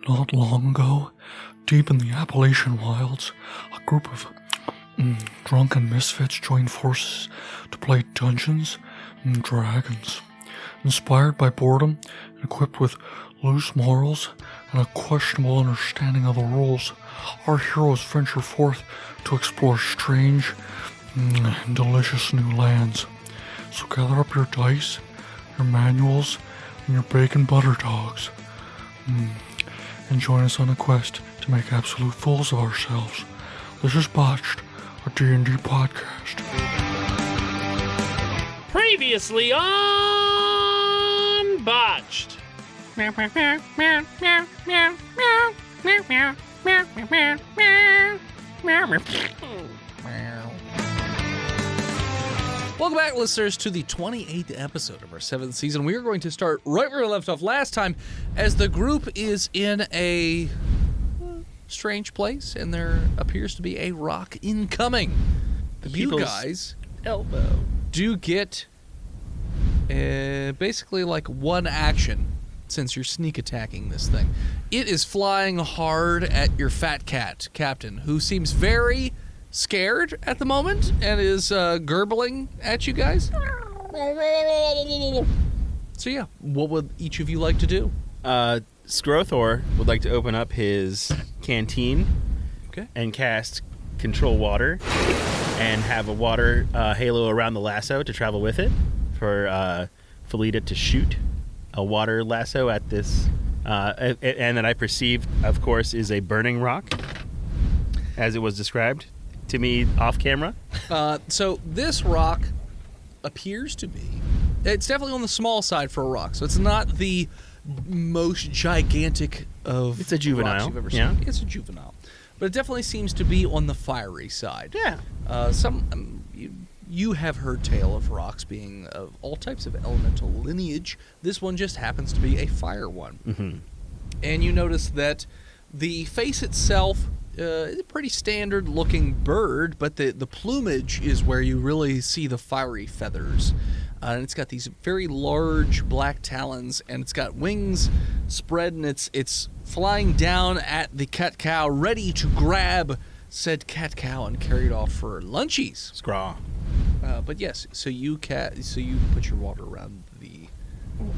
Not long ago, deep in the Appalachian wilds, a group of drunken misfits joined forces to play Dungeons and Dragons. Inspired by boredom and equipped with loose morals and a questionable understanding of the rules, our heroes venture forth to explore strange and delicious new lands. So gather up your dice, your manuals, and your bacon butter dogs, and join us on a quest to make absolute fools of ourselves. This is Botched, a D&D podcast. Previously on Botched. Welcome back, listeners, to the 28th episode of our 7th season. We are going to start right where we left off last time, as the group is in a strange place, and there appears to be a rock incoming. You guys elbow do get basically like one action since you're sneak attacking this thing. It is flying hard at your fat cat, Captain, who seems very scared at the moment and is gurgling at you guys. So yeah, what would each of you like to do? Skrothor would like to open up his canteen and cast Control Water and have a water halo around the lasso to travel with it for Felita to shoot a water lasso at this and that I perceive, of course, is a burning rock as it was described to me off camera. So this rock appears to be, it's definitely on the small side for a rock, so it's not the most gigantic of it's a juvenile rocks you've ever seen. It's a juvenile, but it definitely seems to be on the fiery side. You have heard tale of rocks being of all types of elemental lineage. This one just happens to be a fire one. And you notice that the face itself is a pretty standard looking bird, but the plumage is where you really see the fiery feathers. And it's got these very large black talons, and it's got wings spread, and it's flying down at the cat cow, ready to grab said cat cow and carry it off for lunchies. Scraw. But yes, so you put your water around the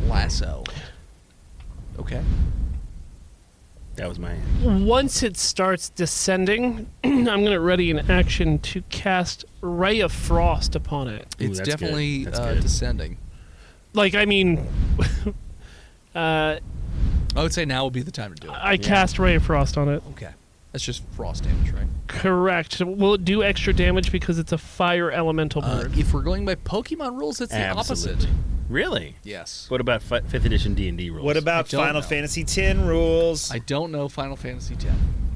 lasso. Okay. That was my... Once it starts descending, I'm going to ready an action to cast Ray of Frost upon it. It's that's definitely good. descending. Like, I mean... I would say now would be the time to do it. I cast Ray of Frost on it. Okay. That's just frost damage, right? Correct. Will it do extra damage because it's a fire elemental bird? If we're going by Pokemon rules, it's the opposite. Really? Yes. What about 5th edition D&D rules? What about Final Fantasy X rules? I don't know Final Fantasy X.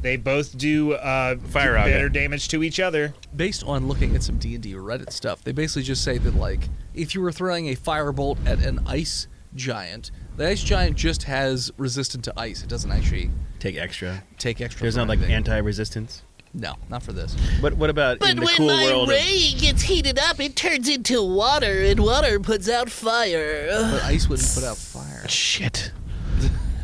They both do Fire better damage to each other. Based on looking at some D&D Reddit stuff, they basically just say that, like, if you were throwing a firebolt at an ice giant, the ice giant just has resistance to ice. It doesn't actually take extra. There's not like anti-resistance? No, not for this. What about but in the when cool my world ray gets heated up, it turns into water, and water puts out fire. But ice wouldn't put out fire. Shit.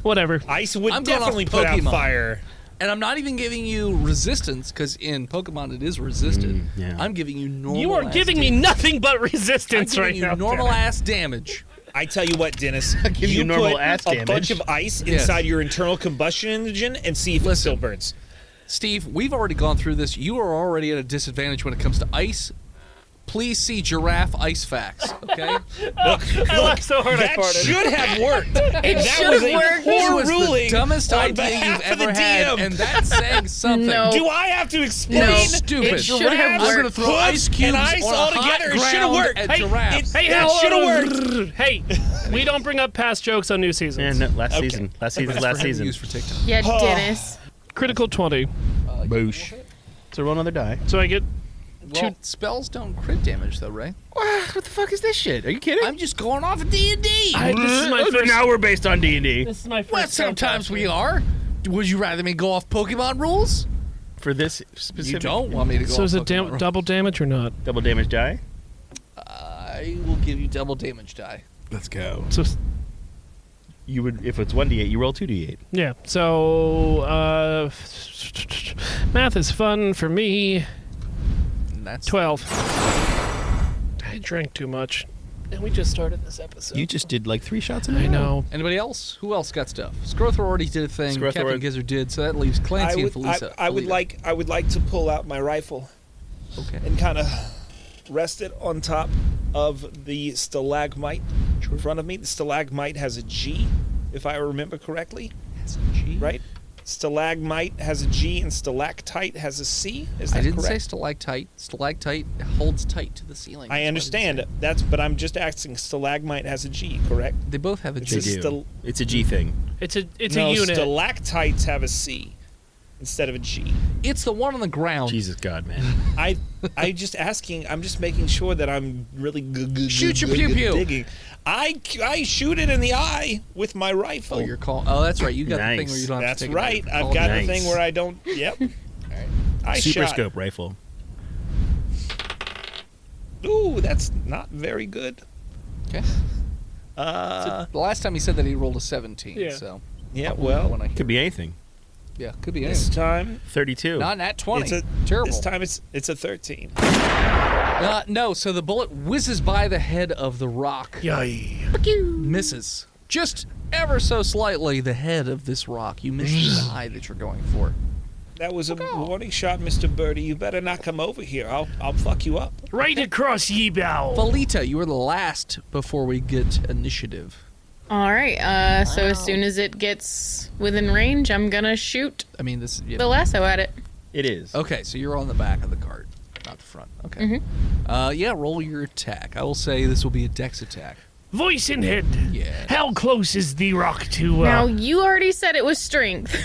Whatever. Ice would I'm going definitely off put out Pokemon. fire. And I'm not even giving you resistance, because in Pokemon it is resisted. Yeah. I'm giving you normal. You are giving me nothing but resistance right now. I'm giving you normal ass damage. I tell you what, Dennis, give you normal put ass a damage. bunch of ice inside your internal combustion engine and see if it still burns. Steve, we've already gone through this. You are already at a disadvantage when it comes to ice. Please see Giraffe Ice Facts, okay? I laughed so hard I That farted. should have worked. And that was a It poor was ruling the dumbest on idea behalf you've of the ever had, DM. and that's saying something. No. Do I have to explain? No, stupid. It should have I'm going to worked. throw ice cubes and ice on all a hot together. It should have ground worked. at Hey, giraffes. that should have worked. Hey, we don't bring up past jokes on new seasons. And last season. Last season. Used for TikTok. Yeah, Dennis. Critical 20. Boosh. So roll another die. So I get Well, spells don't crit damage, though, right? What the fuck is this shit? Are you kidding? I'm just going off of D&D. this is my first. Now we're based on D&D. This is my first. Well, sometimes we are. Would you rather me go off Pokemon rules? For this specific... You don't want me to go So off is it Pokemon rules. double damage or not? Double damage die? I will give you double damage die. Let's go. So you would, if it's 1d8, you roll 2d8. Yeah. So math is fun for me. And that's 12. I drank too much, and we just started this episode. You just did like 3 shots in a row. I know. Anybody else? Who else got stuff? Scrothor already did a thing. Scrothor- Captain Gizzard did, so that leaves Clancy and Felisa. I would like to pull out my rifle Okay. and kind of rest it on top of the stalagmite in front of me. The stalagmite has a G, if I remember correctly, right? Stalagmite has a G and stalactite has a C. Is that I didn't say correct? stalactite. Stalactite holds tight to the ceiling. I That's what understand didn't that's, but I'm just asking. Stalagmite has a G, correct? say. They both have a It's G. a They do. stal- It's a G thing. It's a no, unit. stalactites have a C instead of a G. It's the one on the ground. Jesus God, man. I just asking. I'm just making sure that I'm really good. Shoot your pew-pew. Digging. I shoot it in the eye with my rifle. Oh, you're calling. Oh, that's right. You got the thing Nice. where you don't have That's to take right. it. I've got Nice. a thing where I don't. Yep. All right. I Super shot. scope rifle. Ooh, that's not very good. Okay. Uh, The last time he said that he rolled a 17. Yeah. So yeah. when Well, I, Could be anything. yeah, could be this anything. time 32. Not at 20. it's a Terrible. This time it's a 13. No, so the bullet whizzes by the head of the rock. Yay. Misses. Just ever so slightly the head of this rock. You miss the eye that you're going for. That was a warning shot, Mr. Birdie. You better not come over here. I'll fuck you up. Right across ye bow. Felita, you were the last before we get initiative. All right. So as soon as it gets within range, I'm gonna shoot I mean, this. Yeah. the lasso at it. It is. Okay, so you're on the back of the cart, not the front. Okay. Yeah, roll your attack. I will say this will be a dex attack. Voice in head. Yeah. How close is the rock to? Now you already said it was strength.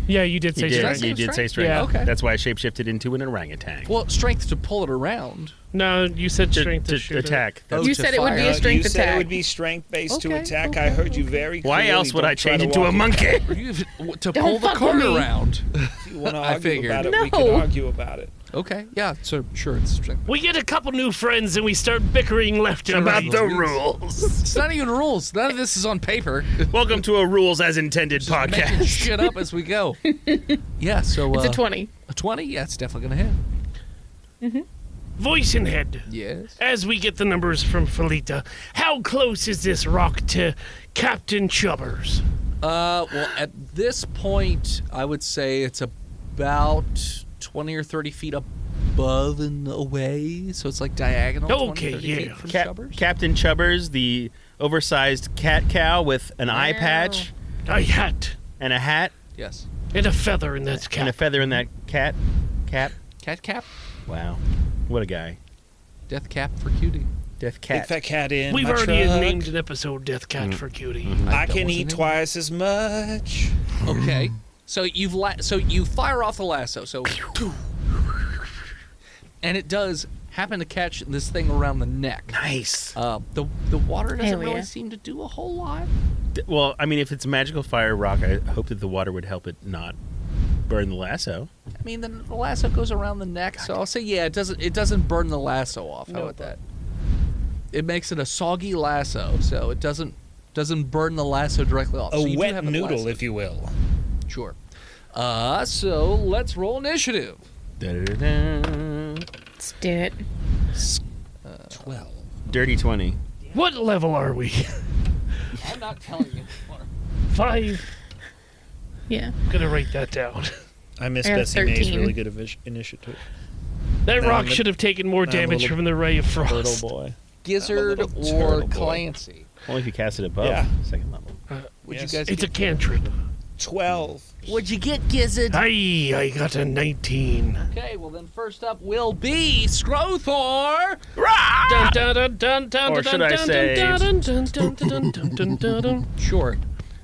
Yeah, you did say You did, strength. you did say Strength? strength. Yeah. Okay. That's why I shapeshifted into an orangutan. Well, strength to pull it around. No, you said strength to to shoot it. attack. Oh, That's You to said it would be fire. a strength you said attack. it would be strength based to Okay, attack. okay, I heard you very clearly. Why else would I Don't try change to into a walk- monkey? To Don't pull the fuck cart with me. around. If you want to I argue figured. about it, No. we can argue about it. Okay, yeah, so sure, it's strength. We get a couple new friends and we start bickering left and About right. the rules. It's not even rules. None of this is on paper. Welcome to a rules as intended Just making podcast. shit up as we go. Yeah, so It's a 20. A 20? Yeah, it's definitely gonna hit. Voice in head. Yes. As we get the numbers from Felita, how close is this rock to Captain Chubbers? Well, at this point, I would say it's about 20 or 30 feet above and away, so it's like diagonal. 20, Okay, 30 yeah. feet from Chubbers. Captain Chubbers, the oversized cat cow with an eye patch A hat and a hat Yes. and a feather in that and cap. a feather in that cap. Cat cap. Wow. What a guy. Death cap for cutie. Death Take cat. that cat in. We've my already truck. named an episode Death Cat for Cutie. I That can wasn't eat it. twice as much. Okay. So so you fire off the lasso. So and it does happen to catch this thing around the neck. Nice. The water doesn't Hell really yeah. seem to do a whole lot. Well, I mean, if it's a magical fire rock, I hope that the water would help it not burn the lasso. I mean, the lasso goes around the neck, so I'll say yeah. It doesn't burn the lasso off. How about that? It makes it a soggy lasso, so it doesn't burn the lasso directly off. So A you do wet have it noodle, lassoed. if you will. Sure. So let's roll initiative. Da-da-da-da. Let's do it. 12. Dirty 20. What level are we? I'm not telling you. 5. Yeah. Gonna write that down. I miss I got Bessie May's 13. really good initiative. That Now rock I'm a- should have taken more now I'm a damage little from the ray of Turtle frost. boy. Gizzard I'm a little or turtle boy. Clancy? Only if you cast it above Yeah. second level. Would Yes. you guys? It's a Get, cantrip. 12. what'd you get, Gizzard? I got a 19. Okay, well then first up will be Scrothor. Dun, dun, dun, dun, dun, Or dun, should I dun, say- dun, dun, dun, dun, dun, dun, dun, dun, dun. Sure.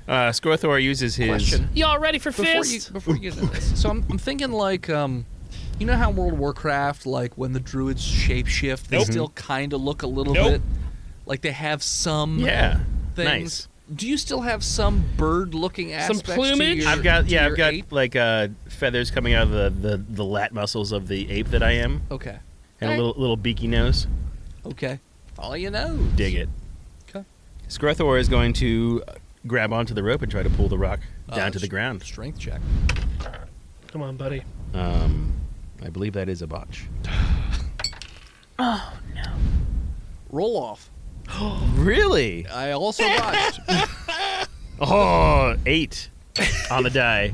Scrothor uses his... Question. Y'all ready for Before fist? you get into this, so I'm thinking like you know how World of Warcraft, like when the druids shapeshift, they Nope. still kind of look a little Nope. bit like they have some Yeah. things. Nice. Do you still have some bird-looking aspects? to plumage? your- I've got to your I've got ape? like feathers coming out of the lat muscles of the ape that I am, Okay. and Alright. a little beaky nose. Okay. Follow your nose. Dig it. Okay. Scrothor is going to grab onto the rope and try to pull the rock down to the ground. Strength check. Come on, buddy. I believe that is a botch. Oh no. Roll off. Really? I also botched. Oh, 8 on the die.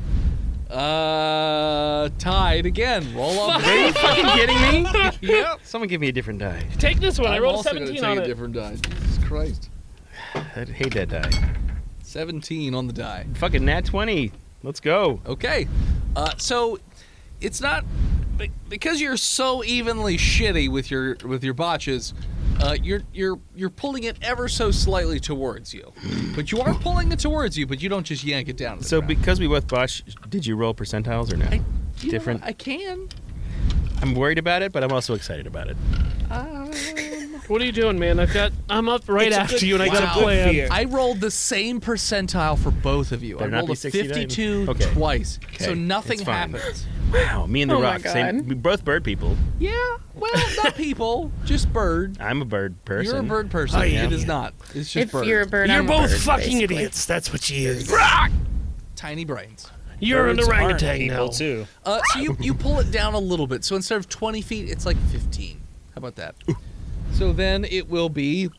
Tied again. Roll off. Are you fucking kidding me? Yep. Someone give me a different die. Take this one. I I'm rolled a also gonna 17 take on a it. different die. Jesus Christ. I hate that die. 17 on the die. Fucking nat 20. Let's go. Okay. So it's not because you're so evenly shitty with your botches. You're pulling it ever so slightly towards you, but you are pulling it towards you. But you don't just yank it down. To the So ground. because we both botched, did you roll percentiles or no? Different. I can. I'm worried about it, but I'm also excited about it. What are you doing, man? I'm up right It's a after good- you, and I got wow. a plan. Fear. I rolled the same percentile for both of you. Better I not rolled be a 69. 52 Okay. twice, Okay. so nothing It's fine. happens. Wow, me and the Oh my rock, same. God. We both bird people. Yeah, well, not people, just bird. I'm a bird person. You're a bird person. I am. It is not. It's just If bird. you're a bird, You're I'm a both bird, fucking basically. idiots. That's what she is. Tiny brains. You're an Birds aren't orangutan people now. too. So you pull it down a little bit. So instead of 20 feet, it's like 15. How about that? So then it will be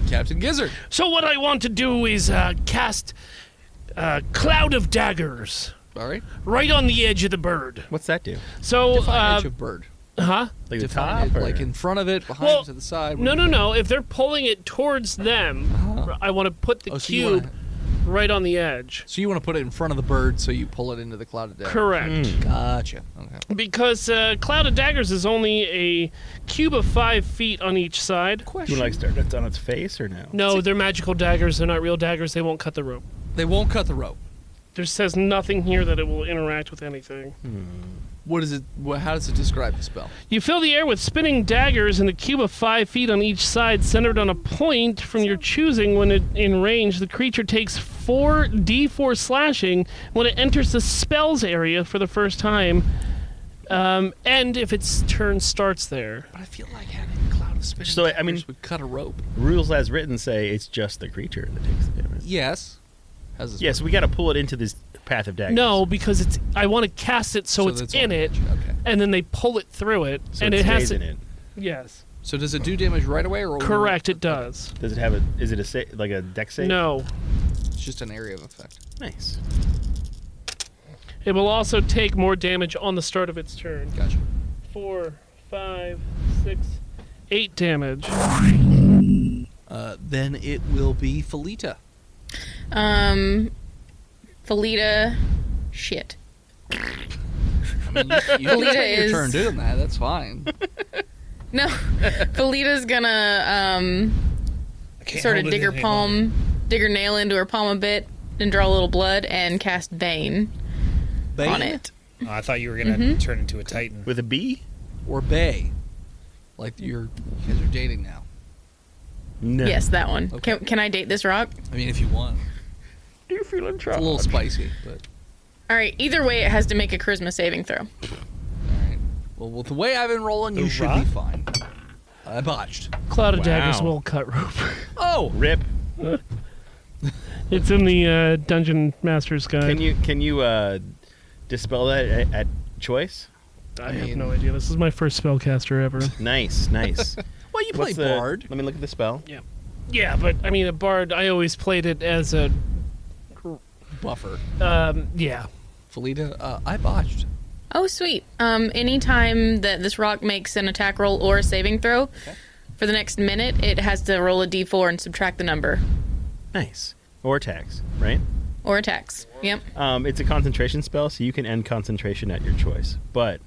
Captain Gizzard. So what I want to do is cast Cloud of Daggers All right. right on the edge of the bird. What's that do? So, Define edge of bird. huh? Like the Define top? it, or- like in front of it, behind Well, it, to the side. No. If they're pulling it towards them, I want to put the Oh, so you cube wanna- right on the edge. So you want to put it in front of the bird, so you pull it into the cloud of death. Correct. Gotcha. Okay. Because Cloud of Daggers is only a cube of 5 feet on each side. Do you like start it on its face or no? No, they're magical daggers. They're not real daggers. They won't cut the rope. They won't cut the rope. There says nothing here that it will interact with anything. What is it? How does it describe the spell? You fill the air with spinning daggers in a cube of 5 feet on each side, centered on a point from your choosing. When it in range, the creature takes 4d4 slashing when it enters the spell's area for the first time, and if its turn starts there. But I feel like having a cloud of spinning So, I mean- daggers would cut a rope. Rules as written say it's just the creature that takes the damage. Yes. How's this Yeah, so we got to pull it into this path of daggers. No, because I want to cast it so it's that's in on it, edge. Okay. and then they pull it through it, so and it it has stays to. in it. Yes, So does it do damage right away, or correct. It does. Does it have a? Is it a like a dex save? No, It's just an area of effect. Nice. it will also take more damage on the start of its turn. Gotcha. 4, 5, 6, 8 damage. Then it will be Felita. Felita, shit. I mean, you can Felita take your is- turn doing that. That's fine. No, Felita's gonna I can't sort of hold it dig her in palm, dig her nail into her palm a bit, then draw a little blood and cast Bane on it. anymore. Oh, I thought you were gonna turn into a titan. With a B? Or Bay. Like you guys are dating now. No. Yes, that one. Okay. Can I date this rock? I mean, if you want. Do you feel in It's a little spicy, but All right. Either way, it has to make a charisma saving throw. all right. Well, with the way I've been rolling, you The should rock? be fine. I botched. Cloud of Wow. Daggers will cut rope. Oh, Rip. It's in the Dungeon Master's Guide. Can you dispel that at choice? I have no idea. This is my first spellcaster ever. Nice. well, you play What's the- Bard. Let me look at the spell. Yeah, but I mean, a bard. I always played it as a. Buffer. Yeah. Felita, I botched. Oh, sweet. Anytime that this rock makes an attack roll or a saving throw, for the next minute, it has to roll a d4 and subtract the number. Nice. Or attacks, right? Or attacks. Yep. It's a concentration spell, so you can end concentration at your choice. But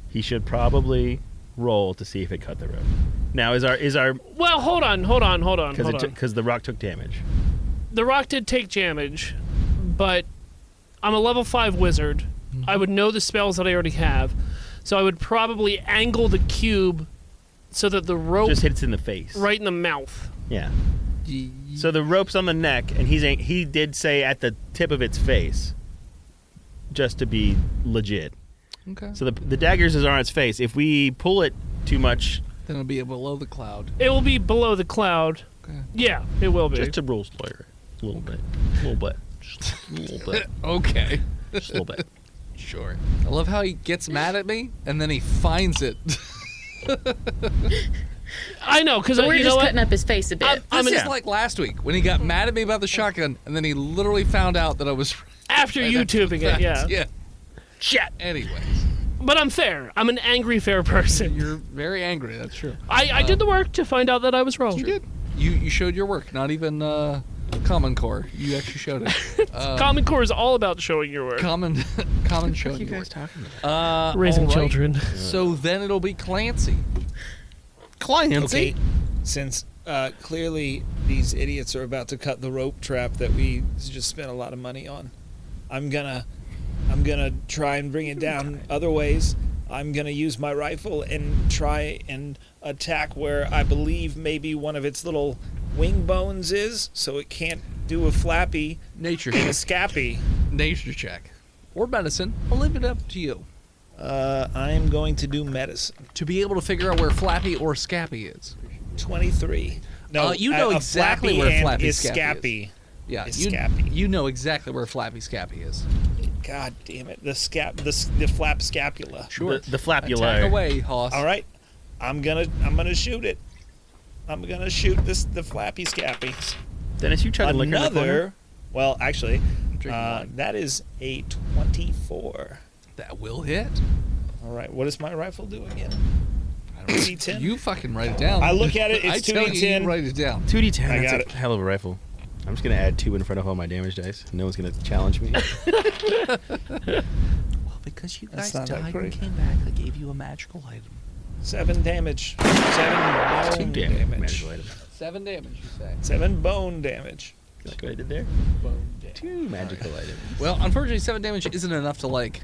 he should probably roll to see if it cut the rope. Now, is our Well, hold on. because the rock took damage. The rock did take damage, but I'm a level 5 wizard. I would know the spells that I already have, so I would probably angle the cube so that the rope Just hits in the face. right in the mouth. Yeah. So the rope's on the neck, and he did say at the tip of its face, just to be legit. Okay. So the daggers is on its face. If we pull it too much, Then it'll be below the cloud. It will be below the cloud. Okay. Yeah, it will be. just to rules lawyer. A little bit. A little bit. Just a little bit. Okay. Just a little bit. Sure. I love how he gets mad at me and then he finds it. I know, because So we're you know just what? cutting up his face a bit. This is like last week when he got mad at me about the shotgun and then he literally found out that I was After YouTubing it, yeah. Yeah. Shit. Anyways, But I'm fair. I'm an angry, fair person. you're very angry. That's true. I did the work to find out that I was wrong. You did. You showed your work. Not even Common Core. You actually showed it. Common Core is all about showing your work. Common showed you your guys work. talking about? Raising all right. children. So then it'll be Clancy. Okay, since clearly these idiots are about to cut the rope trap that we just spent a lot of money on, I'm gonna try and bring it down other ways. I'm gonna use my rifle and try and attack where I believe maybe one of its little wing bones is, so it can't do a flappy Nature and a check. scappy. Nature check. Or medicine. I'll leave it up to you. I'm going to do medicine. To be able to figure out where Flappy or Scappy is. 23. No, you know a exactly flappy where and Flappy is Scappy scappy. Yeah, Is Scappy. you know exactly where Flappy Scappy is. God damn it! The flap scapula. Sure. The flapula. Attack away, Hoss. All right, I'm gonna shoot it. I'm gonna shoot the flappy scappy. Dennis, you tried to lick her in the corner. Another. Well, actually, drinking wine. that is a 24. That will hit. All right, what does my rifle do again? I don't know. 2d10. You fucking write it down. I look at it, it's I tell you, 2d10. you write it down. 2d10. I That's got a it. hell of a rifle. I'm just gonna add 2 in front of all my damage dice. No one's gonna challenge me. Well, because you That's guys not that died great. and came back, I gave you a magical item. 7 damage. 7 2 bone damage. damage. Magical item. 7 damage, you say. 7 bone damage. Like what I did there. Bone damage. 2 magical items. Well, unfortunately, 7 damage isn't enough to, like,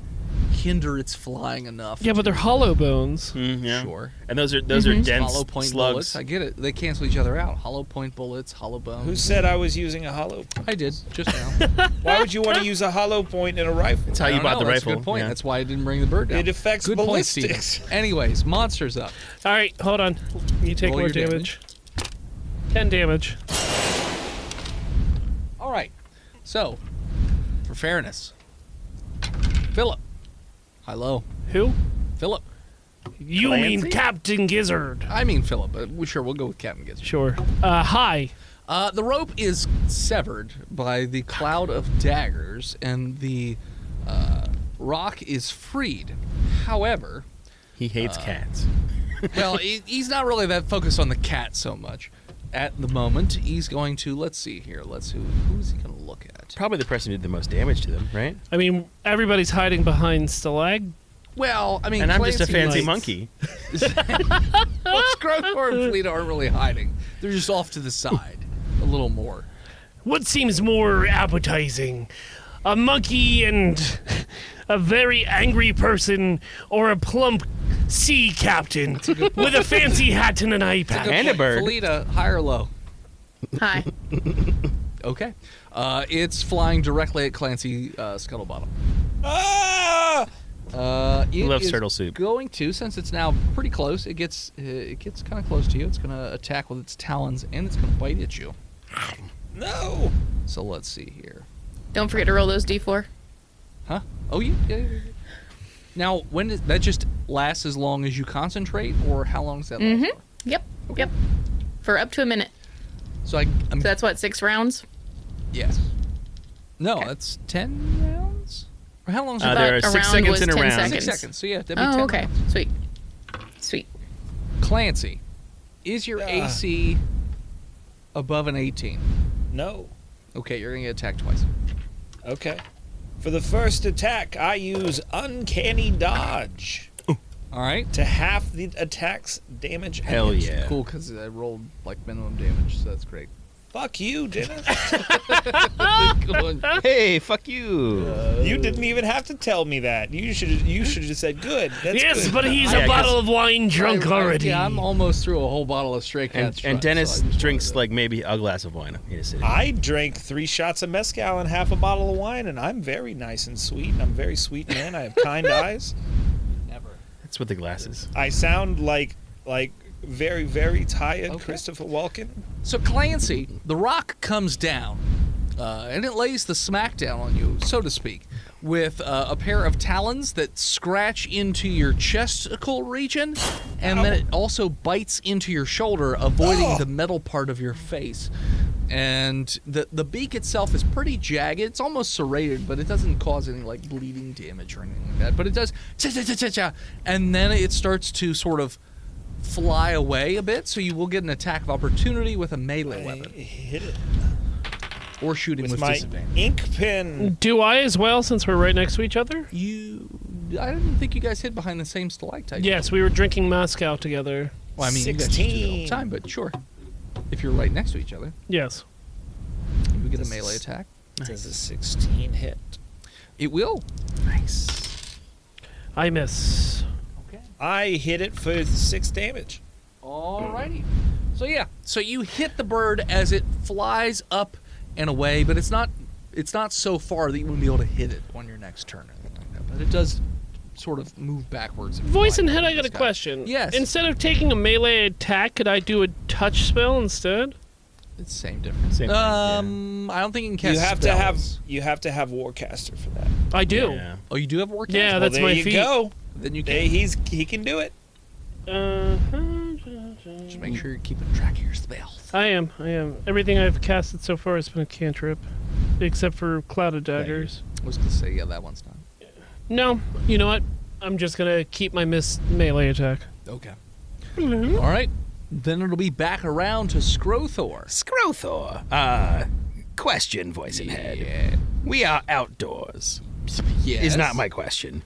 hinder its flying enough. Yeah, but they're hollow bones. Yeah. Sure. And those are dense Hollow point slugs. bullets. I get it. They cancel each other out. Hollow point bullets, hollow bones. Who said I was using a hollow? I did, just now. Why would you want to use a hollow point in a rifle? That's how I you don't bought know, the that's rifle. a good point. Yeah. That's why I didn't bring the bird down. It affects good point, Steven. ballistics. Anyways, monsters up. All right, hold on. You take Roll more your damage. 10 damage. All right. So, for fairness, Philip. Hi, low. Who? Philip. You Clancy? mean Captain Gizzard. I mean Philip, but sure, we'll go with Captain Gizzard. Sure. Hi. The rope is severed by the cloud of daggers, and the rock is freed. However, He hates cats. well, he's not really that focused on the cat so much. At the moment, he's going to, let's see here, who's he going to look at? Probably the person who did the most damage to them, right? I mean, everybody's hiding behind Stalag. Well, I mean, And I'm just a Clancy fancy might- monkey. Well, Scrowthorpe and Fleeta aren't really hiding. They're just off to the side a little more. What seems more appetizing? A monkey and a very angry person, or a plump sea captain with a fancy hat and an eye patch? And a bird. Fleeta, high or low? Hi. Okay. It's flying directly at Clancy Scuttlebottom. Ah! It Loves is turtle soup. Going to, since it's now pretty close, it gets kind of close to you. It's going to attack with its talons, and it's going to bite at you. No! So let's see here. Don't forget to roll those d4. Huh? Oh, yeah. Now, when does that just lasts as long as you concentrate, or how long does that last for? Yep. Yep. For up to a minute. So I'm So that's what, 6 rounds? yes. No, Okay. that's 10 rounds. Or how long is it? There are Thought a 6 round seconds was in a 10 round. seconds. 6 seconds. So yeah, that'd be 10 Oh, okay. rounds. Sweet. Sweet. Clancy, is your AC above an 18? No. Okay, you're gonna get attacked twice. Okay. For the first attack, I use Uncanny Dodge All right. to half the attack's damage. Hell against- yeah. Cool, because I rolled like minimum damage, so that's great. Fuck you, Dennis. Good. Hey, fuck you. You didn't even have to tell me that. You should have just said good. That's Yes, good. but he's Yeah, a bottle of wine drunk already. Yeah, I'm almost through a whole bottle of Stray Cats. And Dennis drinks like maybe a glass of wine in a city. I drank 3 shots of mezcal and half a bottle of wine, and I'm very nice and sweet. I'm a very sweet man. I have kind eyes. never. That's with the glasses. I sound like very, very tired Okay. Christopher Walken. So Clancy, the rock comes down, and it lays the smackdown on you, so to speak, with a pair of talons that scratch into your chesticle region, and then it also bites into your shoulder, avoiding the metal part of your face. And the beak itself is pretty jagged. It's almost serrated, but it doesn't cause any like bleeding damage or anything like that. But it does cha-cha-cha-cha-cha, and then it starts to sort of fly away a bit, so you will get an attack of opportunity with a melee weapon. Hit it Or shooting with my disadvantage. ink pen. Do I as well, since we're right next to each other? I didn't think you guys hid behind the same stalactite. Yes, we were drinking Moscow together. Well, I mean, you guys do it all the time, but sure. If you're right next to each other, Yes. you get a melee attack. Does a 16 hit? It will. Nice. I miss. I hit it for 6 damage. Alrighty. So yeah, so you hit the bird as it flies up and away, but it's not so far that you wouldn't be able to hit it on your next turn or anything like that. But it does sort of move backwards. And Voice fly and head, over I got the a sky. question. Yes. Instead of taking a melee attack, could I do a touch spell instead? It's the same difference. Same thing, I don't think you can cast You have to have Warcaster for that. I do. Yeah. Oh, you do have Warcast? Yeah, Well, that's there my you feat. go. Then you can. He can do it. Just make sure you're keeping track of your spells. I am. Everything I've casted so far has been a cantrip, except for Clouded Daggers. I was going to say, yeah, that one's done. No, you know what? I'm just gonna keep my melee attack. Okay. All right. Then it'll be back around to Scrothor. Scrothor. Question, voice and head. We are outdoors. Yes. Is not my question.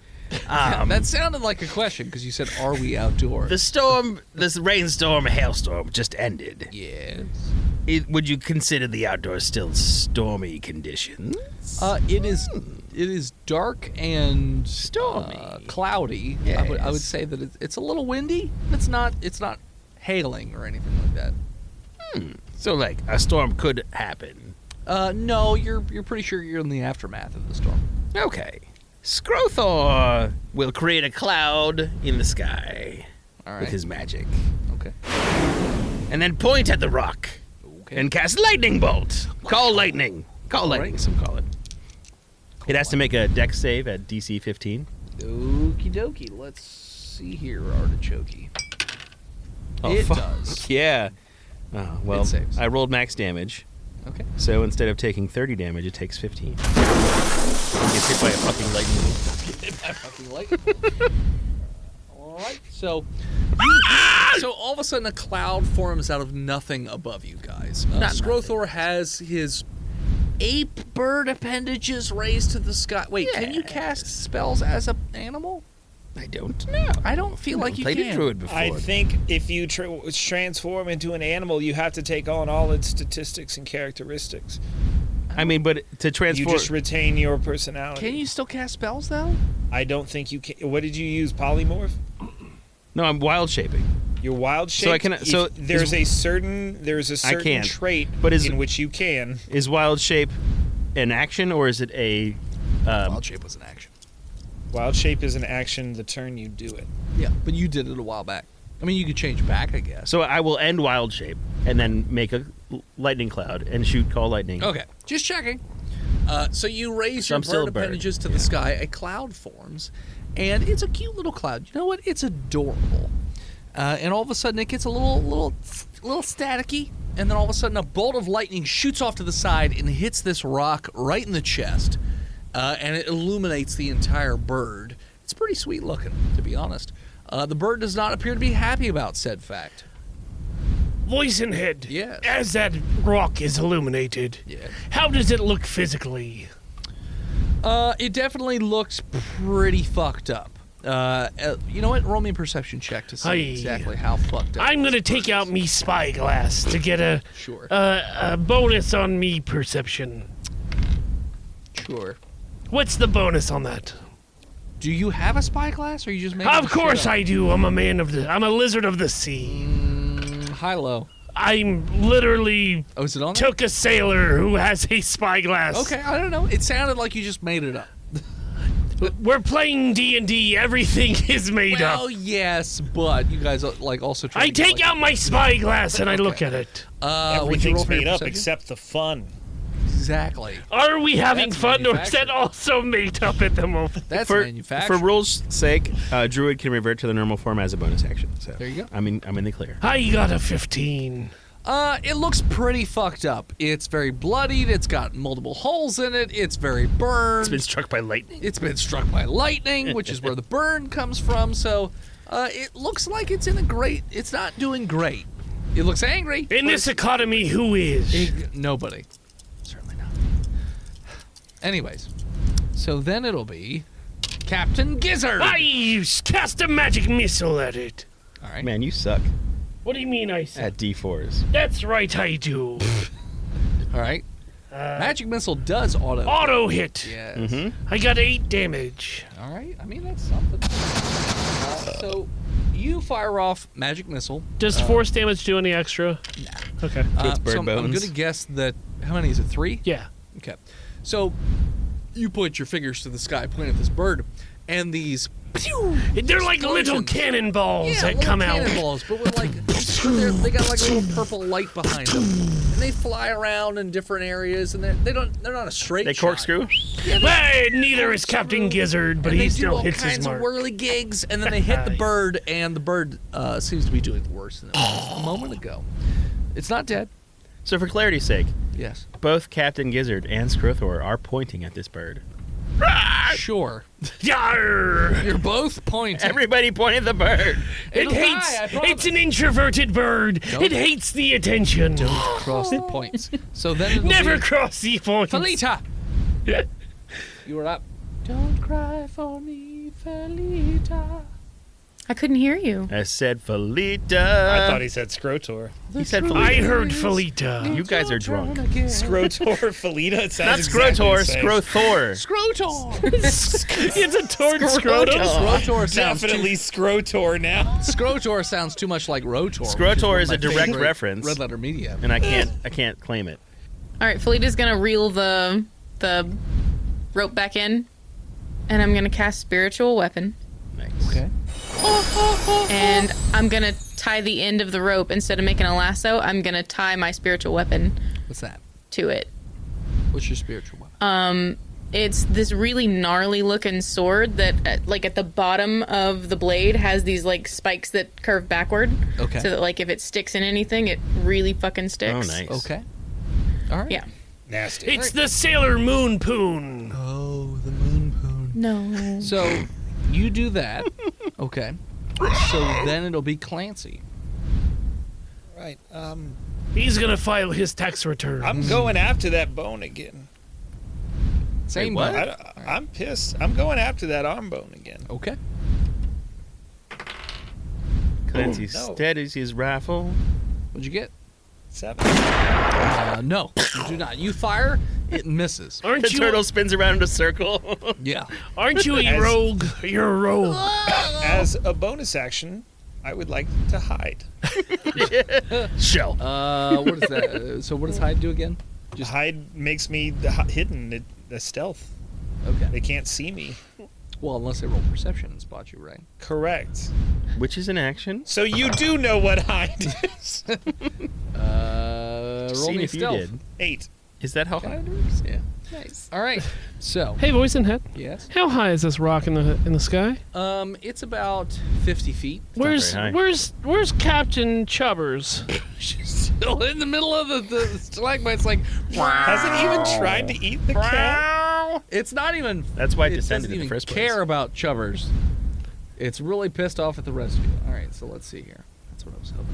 That sounded like a question because you said, "Are we outdoors?" This rainstorm, hailstorm just ended. Yes. Would you consider the outdoors still stormy conditions? It is dark and Stormy. cloudy. Yes. I would say that it's a little windy. It's not hailing or anything like that. So, like, a storm could happen. No, you're pretty sure you're in the aftermath of the storm. Okay. Scrothor will create a cloud in the sky All right. with his magic. Okay. And then point at the rock and cast lightning bolt. Call lightning. Call lightning, some call it. It has to make a dex save at DC 15. Okie dokie. Let's see here, Artichoke. Oh, It fuck. does. Yeah. Oh, well, It saves. I rolled max damage. Okay. So instead of taking 30 damage, it takes 15. It gets hit by a fucking lightning bolt. All right. So all of a sudden, a cloud forms out of nothing above you guys. Scrothor has his ape bird appendages raised to the sky. Wait, can you cast spells as an animal? I don't know. I don't feel like you played can. a druid before. I think if you transform into an animal, you have to take on all its statistics and characteristics. I mean, but to You transform... just retain your personality. Can you still cast spells though? I don't think you can. What did you use? Polymorph? No, I'm wild shaping. Your wild shape. So I can- so there's a certain can't. trait But in which you can. Is wild shape an action, or is it a... Wild shape was an action. Wild shape is an action the turn you do it. Yeah, but you did it a while back. I mean, you could change back, I guess. So I will end wild shape and then make a lightning cloud and shoot call lightning. Okay, just checking. So you raise So your I'm still bird a bird. appendages to the sky. A cloud forms, and it's a cute little cloud. You know what? It's adorable. And all of a sudden, it gets a little staticky, and then all of a sudden, a bolt of lightning shoots off to the side and hits this rock right in the chest, and it illuminates the entire bird. It's pretty sweet looking, to be honest. The bird does not appear to be happy about said fact. Voice and head. Yes. As that rock is illuminated, Yeah. how does it look physically? It definitely looks pretty fucked up. You know what? Roll me a perception check to see Aye. exactly how fucked up. I'm this gonna take bird out is. me spyglass to get a Sure. a bonus on me perception. Sure. What's the bonus on that? Do you have a spyglass, or are you just making Of this course shit up? I do. I'm a lizard of the sea. High low. I'm literally Oh, is it on there? took a sailor who has a spyglass. Okay, I don't know. It sounded like you just made it up. We're playing D&D. Everything is made Well, up. yes, but you guys like also try I to get, take like, out my spyglass and I look at it. what'd you roll Everything's for your made up perception? except the fun. Exactly. Are we having That's fun, or is that manufactured. also made up at the moment? That's For manufactured. rules' sake, Druid can revert to the normal form as a bonus action. So There you go. I'm in the clear. I got a 15. It looks pretty fucked up. It's very bloodied. It's got multiple holes in it. It's very burned. It's been struck by lightning. It's been struck by lightning, which is where the burn comes from. So, it looks like it's it's not doing great. It looks angry. In this economy, who is? Nobody. Certainly not. Anyways, so then it'll be Captain Gizzard. I cast a magic missile at it. All right. Man, you suck What do you mean I said? at D4s. That's right, I do. All right. Magic missile does auto. Auto hit. Yes. Mm-hmm. I got 8 damage. All right. I mean, that's something. So you fire off magic missile. Does force damage do any extra? Nah. Okay. It's bird so I'm bones. going to guess that. How many is it? 3? Yeah. Okay. So you point your fingers to the sky, point at this bird, and these. Pew, They're like little explosions. cannonballs that little come out. cannonballs, but with they got like a little purple light behind them, and they fly around in different areas, and they're not a straight. They shot. corkscrew. Yeah, Hey, neither is Captain Gizzard, but and he they still do all hits kinds his of mark. whirly gigs, and then they hit the bird, and the bird seems to be doing worse than it was a moment ago. It's not dead. So for clarity's sake, Yes. both Captain Gizzard and Skrothor are pointing at this bird. Sure. Yarr! You're both pointing. Everybody point at the bird. It It'll hates. die, I promise. It's an introverted bird. Don't- It hates the attention. Cross the points. So then it'll Never be cross the point. Felita. You were up. Don't cry for me, Felita. I couldn't hear you. I said Felita. I thought he said Scrotor. He said I Felita. heard Felita. You guys are drunk. Scrotor, Felita. It sounds Not exactly Skrotor, the same. Skrothor. Scrotor. It's a tort scrotum. Scrotor sounds Definitely Scrotor now. Scrotor sounds too much like Rotor. which Scrotor one of is my a direct favorite reference. Red Letter Media. And I can't claim it. All right, Felita's gonna reel the rope back in, and I'm gonna cast spiritual weapon, Nice. Okay. and I'm gonna tie the end of the rope instead of making a lasso. I'm gonna tie my spiritual weapon What's that? to it. What's your spiritual weapon? It's this really gnarly looking sword that, like, at the bottom of the blade has these like spikes that curve backward. Okay. So that, like, if it sticks in anything, it really fucking Oh, sticks. nice. Okay. All right. Yeah. Nasty. It's the Sailor Moon Poon. Oh, the moon poon. No. So you do that. Okay. So then it'll be Clancy. Right. He's gonna file his tax return. I'm going after that bone again. Same what? bone. I'm pissed. I'm going after that arm bone again. Okay. Clancy no. steadies his rifle. What'd you get? 7. No, you do not. You fire, it misses. Aren't The you? turtle spins around in a circle. Yeah. Aren't you a As- rogue? You're a rogue. As a bonus action, I would like to hide. Shell. What is that? So what does hide do again? Hide makes me hidden, the stealth. Okay. They can't see me. Well, unless they roll perception and spot you, right? Correct. Which is an action. So you do know what hide is. Roll Seeing me if you stealth. did. 8. Is that how high it is? Yeah. Nice. All right. So, Hey, voice and head. yes. How high is this rock in the sky? It's about 50 feet. Where's very high. where's Captain Chubbers? Still in the middle of the stalagmite. It's like, Hasn't even tried to eat the cat. it's not even. That's why it it descended doesn't in the even first place. care about Chubbers. It's really pissed off at the rest of you. All right, so let's see here. That's what I was hoping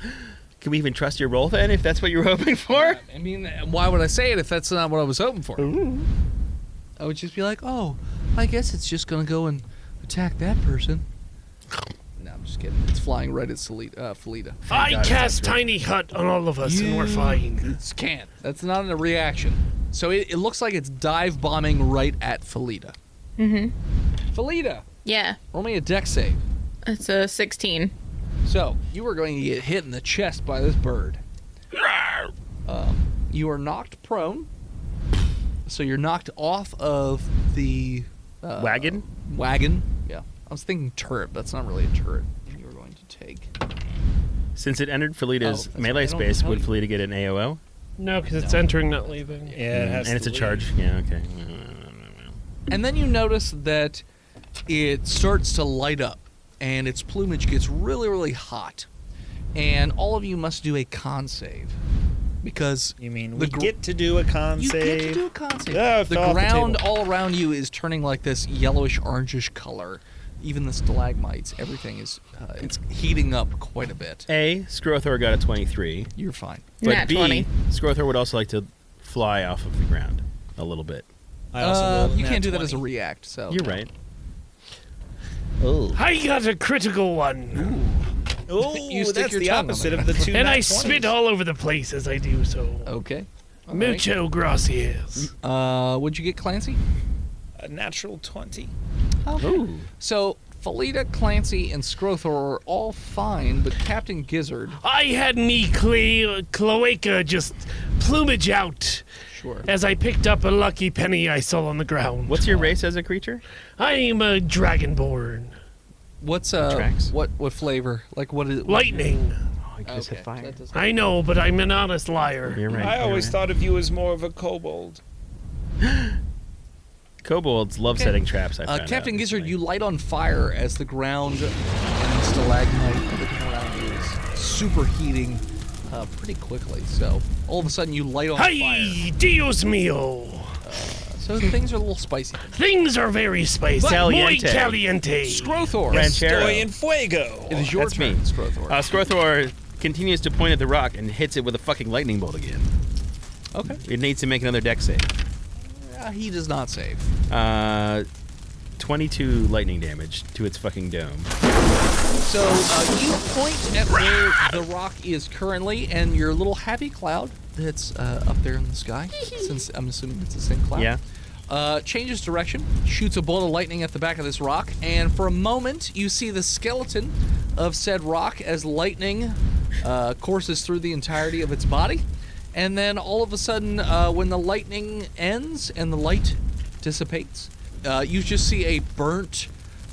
for. Can we even trust your roll then, if that's what you were hoping for? I mean, why would I say it if that's not what I was hoping for? I would just be like, oh, I guess it's just going to go and attack that person. No, I'm just kidding. It's flying right at Felita. I God, cast that's right. Tiny Hut on all of us, and we're fine. It can't. That's not a reaction. So it looks like it's dive bombing right at Felita. Mm-hmm. Felita, Yeah. roll me a deck save. It's a 16. So you are going to get hit in the chest by this bird. You are knocked prone. So you're knocked off of the Wagon? Wagon. Yeah. I was thinking turret. That's not really a turret. You are going to take. Since it entered Felita's Oh, that's melee right, I don't space, tell would you. Felita get an AOO? No, because it's entering, not leaving. Yeah, it has and to it's a leave. charge. Yeah, okay. And then you notice that it starts to light up, and its plumage gets really, really hot. And all of you must do a con save. Because You mean the we get to do a con you save? get to do a con save. Yeah, the off the ground table. all around you is turning like this yellowish, orangish color. Even the stalagmites, everything is it's heating up quite a bit. A, Skrothor got a 23. You're fine. But Nat B, 20. Skrothor would also like to fly off of the ground a little bit. I also rolled a You nat can't do that 20. as a react. So You're right. Oh. I got a critical one. Oh, You stick that's your the tongue on opposite there. of the two And nat I 20s. spit all over the place as I do so. Okay. All right. Mucho gracias. What'd you get, Clancy? A natural 20. Ooh. So Felita, Clancy, and Skrothor are all fine, but Captain Gizzard. I had me cloaca just plumage out Sure. as I picked up a lucky penny I saw on the ground. What's your race as a creature? I'm a dragonborn. What's Tracks. what flavor? Like what is Lightning. Oh, I just hit fire. that doesn't- I know, but I'm an honest liar. You're right. I you're always right. thought of you as more of a kobold. Kobolds love Okay. setting traps. I found Captain out Gizzard, recently. you light on fire as the ground and stalagmite, everything around you is superheating pretty quickly. So all of a sudden you light on fire. Hi, Dios mío. So things are a little spicy. Things are very spicy. Caliente. Muy caliente. Skrothor, Ranchero. Estoy en fuego. it is your That's turn, me. Skrothor. Skrothor continues to point at the rock and hits it with a fucking lightning bolt again. Okay. It needs to make another dex save. He does not save. 22 lightning damage to its fucking dome. So you point at where the rock is currently, and your little happy cloud that's up there in the sky, since I'm assuming it's the same cloud, changes direction, shoots a bolt of lightning at the back of this rock, and for a moment you see the skeleton of said rock as lightning courses through the entirety of its body. And then all of a sudden, when the lightning ends and the light dissipates, you just see a burnt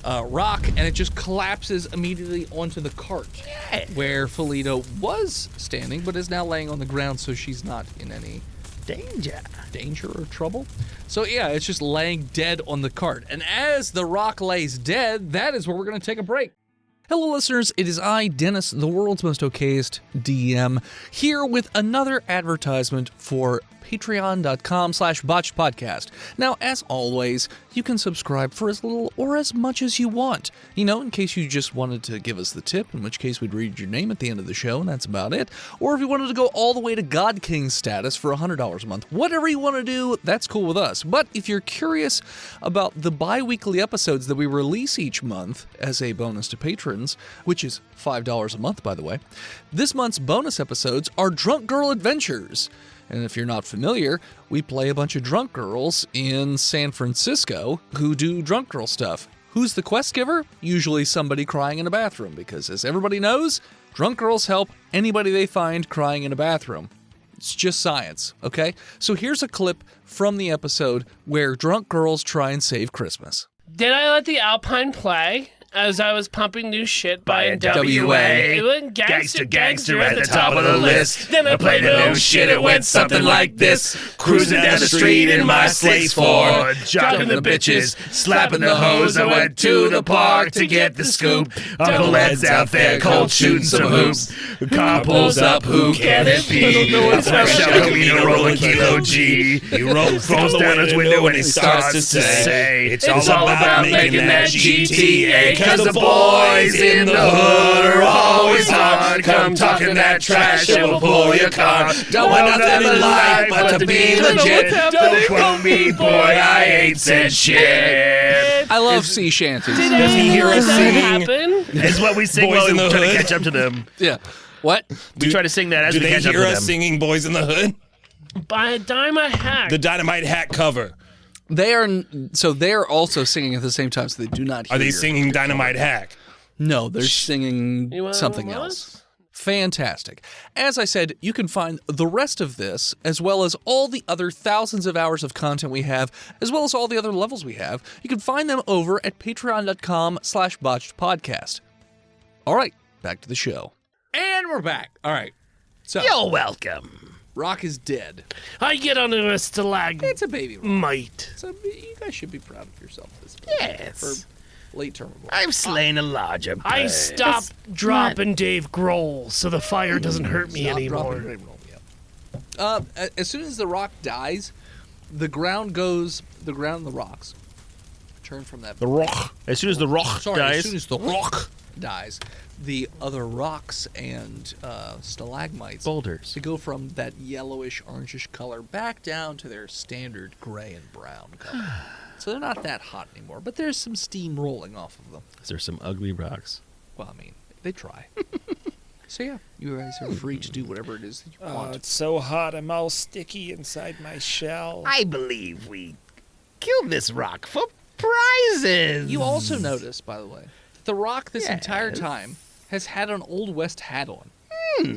rock, and it just collapses immediately onto the cart where Felita was standing, but is now laying on the ground, so she's not in any danger or trouble. So yeah, it's just laying dead on the cart. And as the rock lays dead, that is where we're going to take a break. Hello, listeners. It is I, Dennis, the world's most okayest DM, here with another advertisement for patreon.com/botchedpodcast. Now, as always, you can subscribe for as little or as much as you want. You know, in case you just wanted to give us the tip, in which case we'd read your name at the end of the show, and that's about it. Or if you wanted to go all the way to God King status for $100 a month, whatever you want to do, that's cool with us. But if you're curious about the bi-weekly episodes that we release each month as a bonus to patrons, which is $5 a month, by the way, this month's bonus episodes are Drunk Girl Adventures. And if you're not familiar, we play a bunch of drunk girls in San Francisco who do drunk girl stuff. Who's the quest giver? Usually somebody crying in a bathroom, because as everybody knows, drunk girls help anybody they find crying in a bathroom. It's just science, okay? So here's a clip from the episode where drunk girls try and save Christmas. Did I let the Alpine play as I was pumping new shit by a WA? Gangster at the top of the list. Then I played the new shit, it went something like this. Cruising down the street in my Slates 4, jocking the bitches, slapping the hoes. I went to the park to get the scoop. Uncle Ed's out there cold shooting some hoops. The car pulls up, who can it be? A fresh Camino roll a kilo G. He rolls down his window and he starts to say, it's all about making that GTA. Cause the boys in the hood are always hard. Come talking that trash and we'll pull your car. Don't want nothing in life but to be legit. Don't quote me, boy, I ain't said shit. I love sea shanties. Does he hear us singing? happen? It's what we sing Boys while in we the try to Hood? catch up to them. Yeah. What? We try to sing that as Do we they catch up hear to us them. singing Boys in the Hood? By a dime a hack. The Dynamite Hat cover. They are they're also singing at the same time, so they do not hear. Are they your- singing Dynamite Hack? No, they're singing You wanna something know else. Fantastic. As I said, you can find the rest of this, as well as all the other thousands of hours of content we have, as well as all the other levels we have. You can find them over at patreon.com/botchedpodcast. All right, back to the show. And we're back. All right. So You're welcome. Rock is dead. I get on a stalagmite. It's a baby rock. So you guys should be proud of yourself this Yes. for late term. I've slain a larger bird. I stop, drop, and Dave Grohl so the fire doesn't hurt me anymore. As soon as the rock dies, the ground and the rocks turn from that. The rock. As soon as the rock Sorry, dies. as soon as the rock dies, the other rocks and stalagmites Boulders. to go from that yellowish, orangish color back down to their standard gray and brown color. So they're not that hot anymore, but there's some steam rolling off of them. There's some ugly rocks. Well, I mean, they try. So yeah, you guys are free to do whatever it is that you Oh, want. it's so hot. I'm all sticky inside my shell. I believe we killed this rock for prizes. You also notice, by the way, that the rock this entire Yes. time has had an Old West hat on.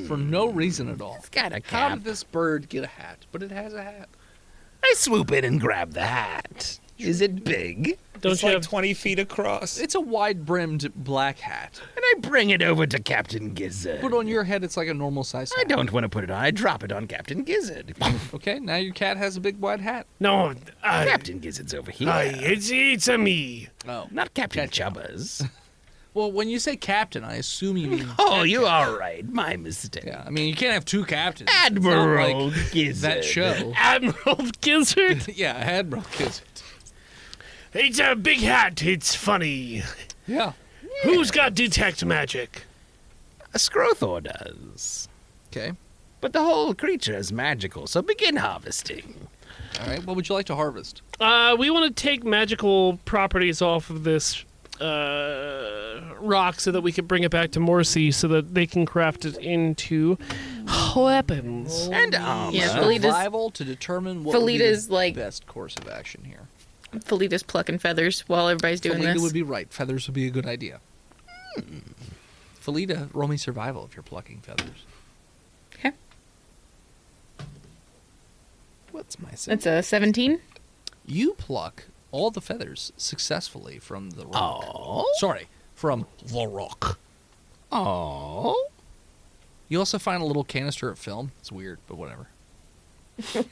For no reason at all. It's got a How cap. did this bird get a hat? But it has a hat. I swoop in and grab the hat. Is it big? Don't It's you like have 20 feet across. It's a wide-brimmed black hat. And I bring it over to Captain Gizzard. But on your head, it's like a normal size hat. I don't want to put it on. I drop it on Captain Gizzard. Okay, now your cat has a big wide hat. no? Captain Gizzard's over here. It's a me. Oh. Not Captain Chubbers. Well, when you say captain, I assume you mean... Oh, you are right. My mistake. Yeah, I mean, you can't have two captains. It's not Admiral like Gizzard. that show. Admiral Gizzard. Yeah, Admiral Gizzard. It's a big hat. It's funny. Yeah. Who's got detect magic? A Scrothor does. Okay. But the whole creature is magical, so begin harvesting. All right, what would you like to harvest? We want to take magical properties off of this rock so that we can bring it back to Morsi so that they can craft it into weapons. And armor. Yeah, Felita's, Survival to determine what would be Felita's the like best course of action here. Felita's plucking feathers while everybody's doing Felita this. would be right. Feathers would be a good idea. Felita, roll me survival if you're plucking feathers. Okay. What's my That's a 17. You pluck all the feathers successfully from the rock. Oh. Sorry, from the rock. Oh. You also find a little canister of film. It's weird, but whatever. Shows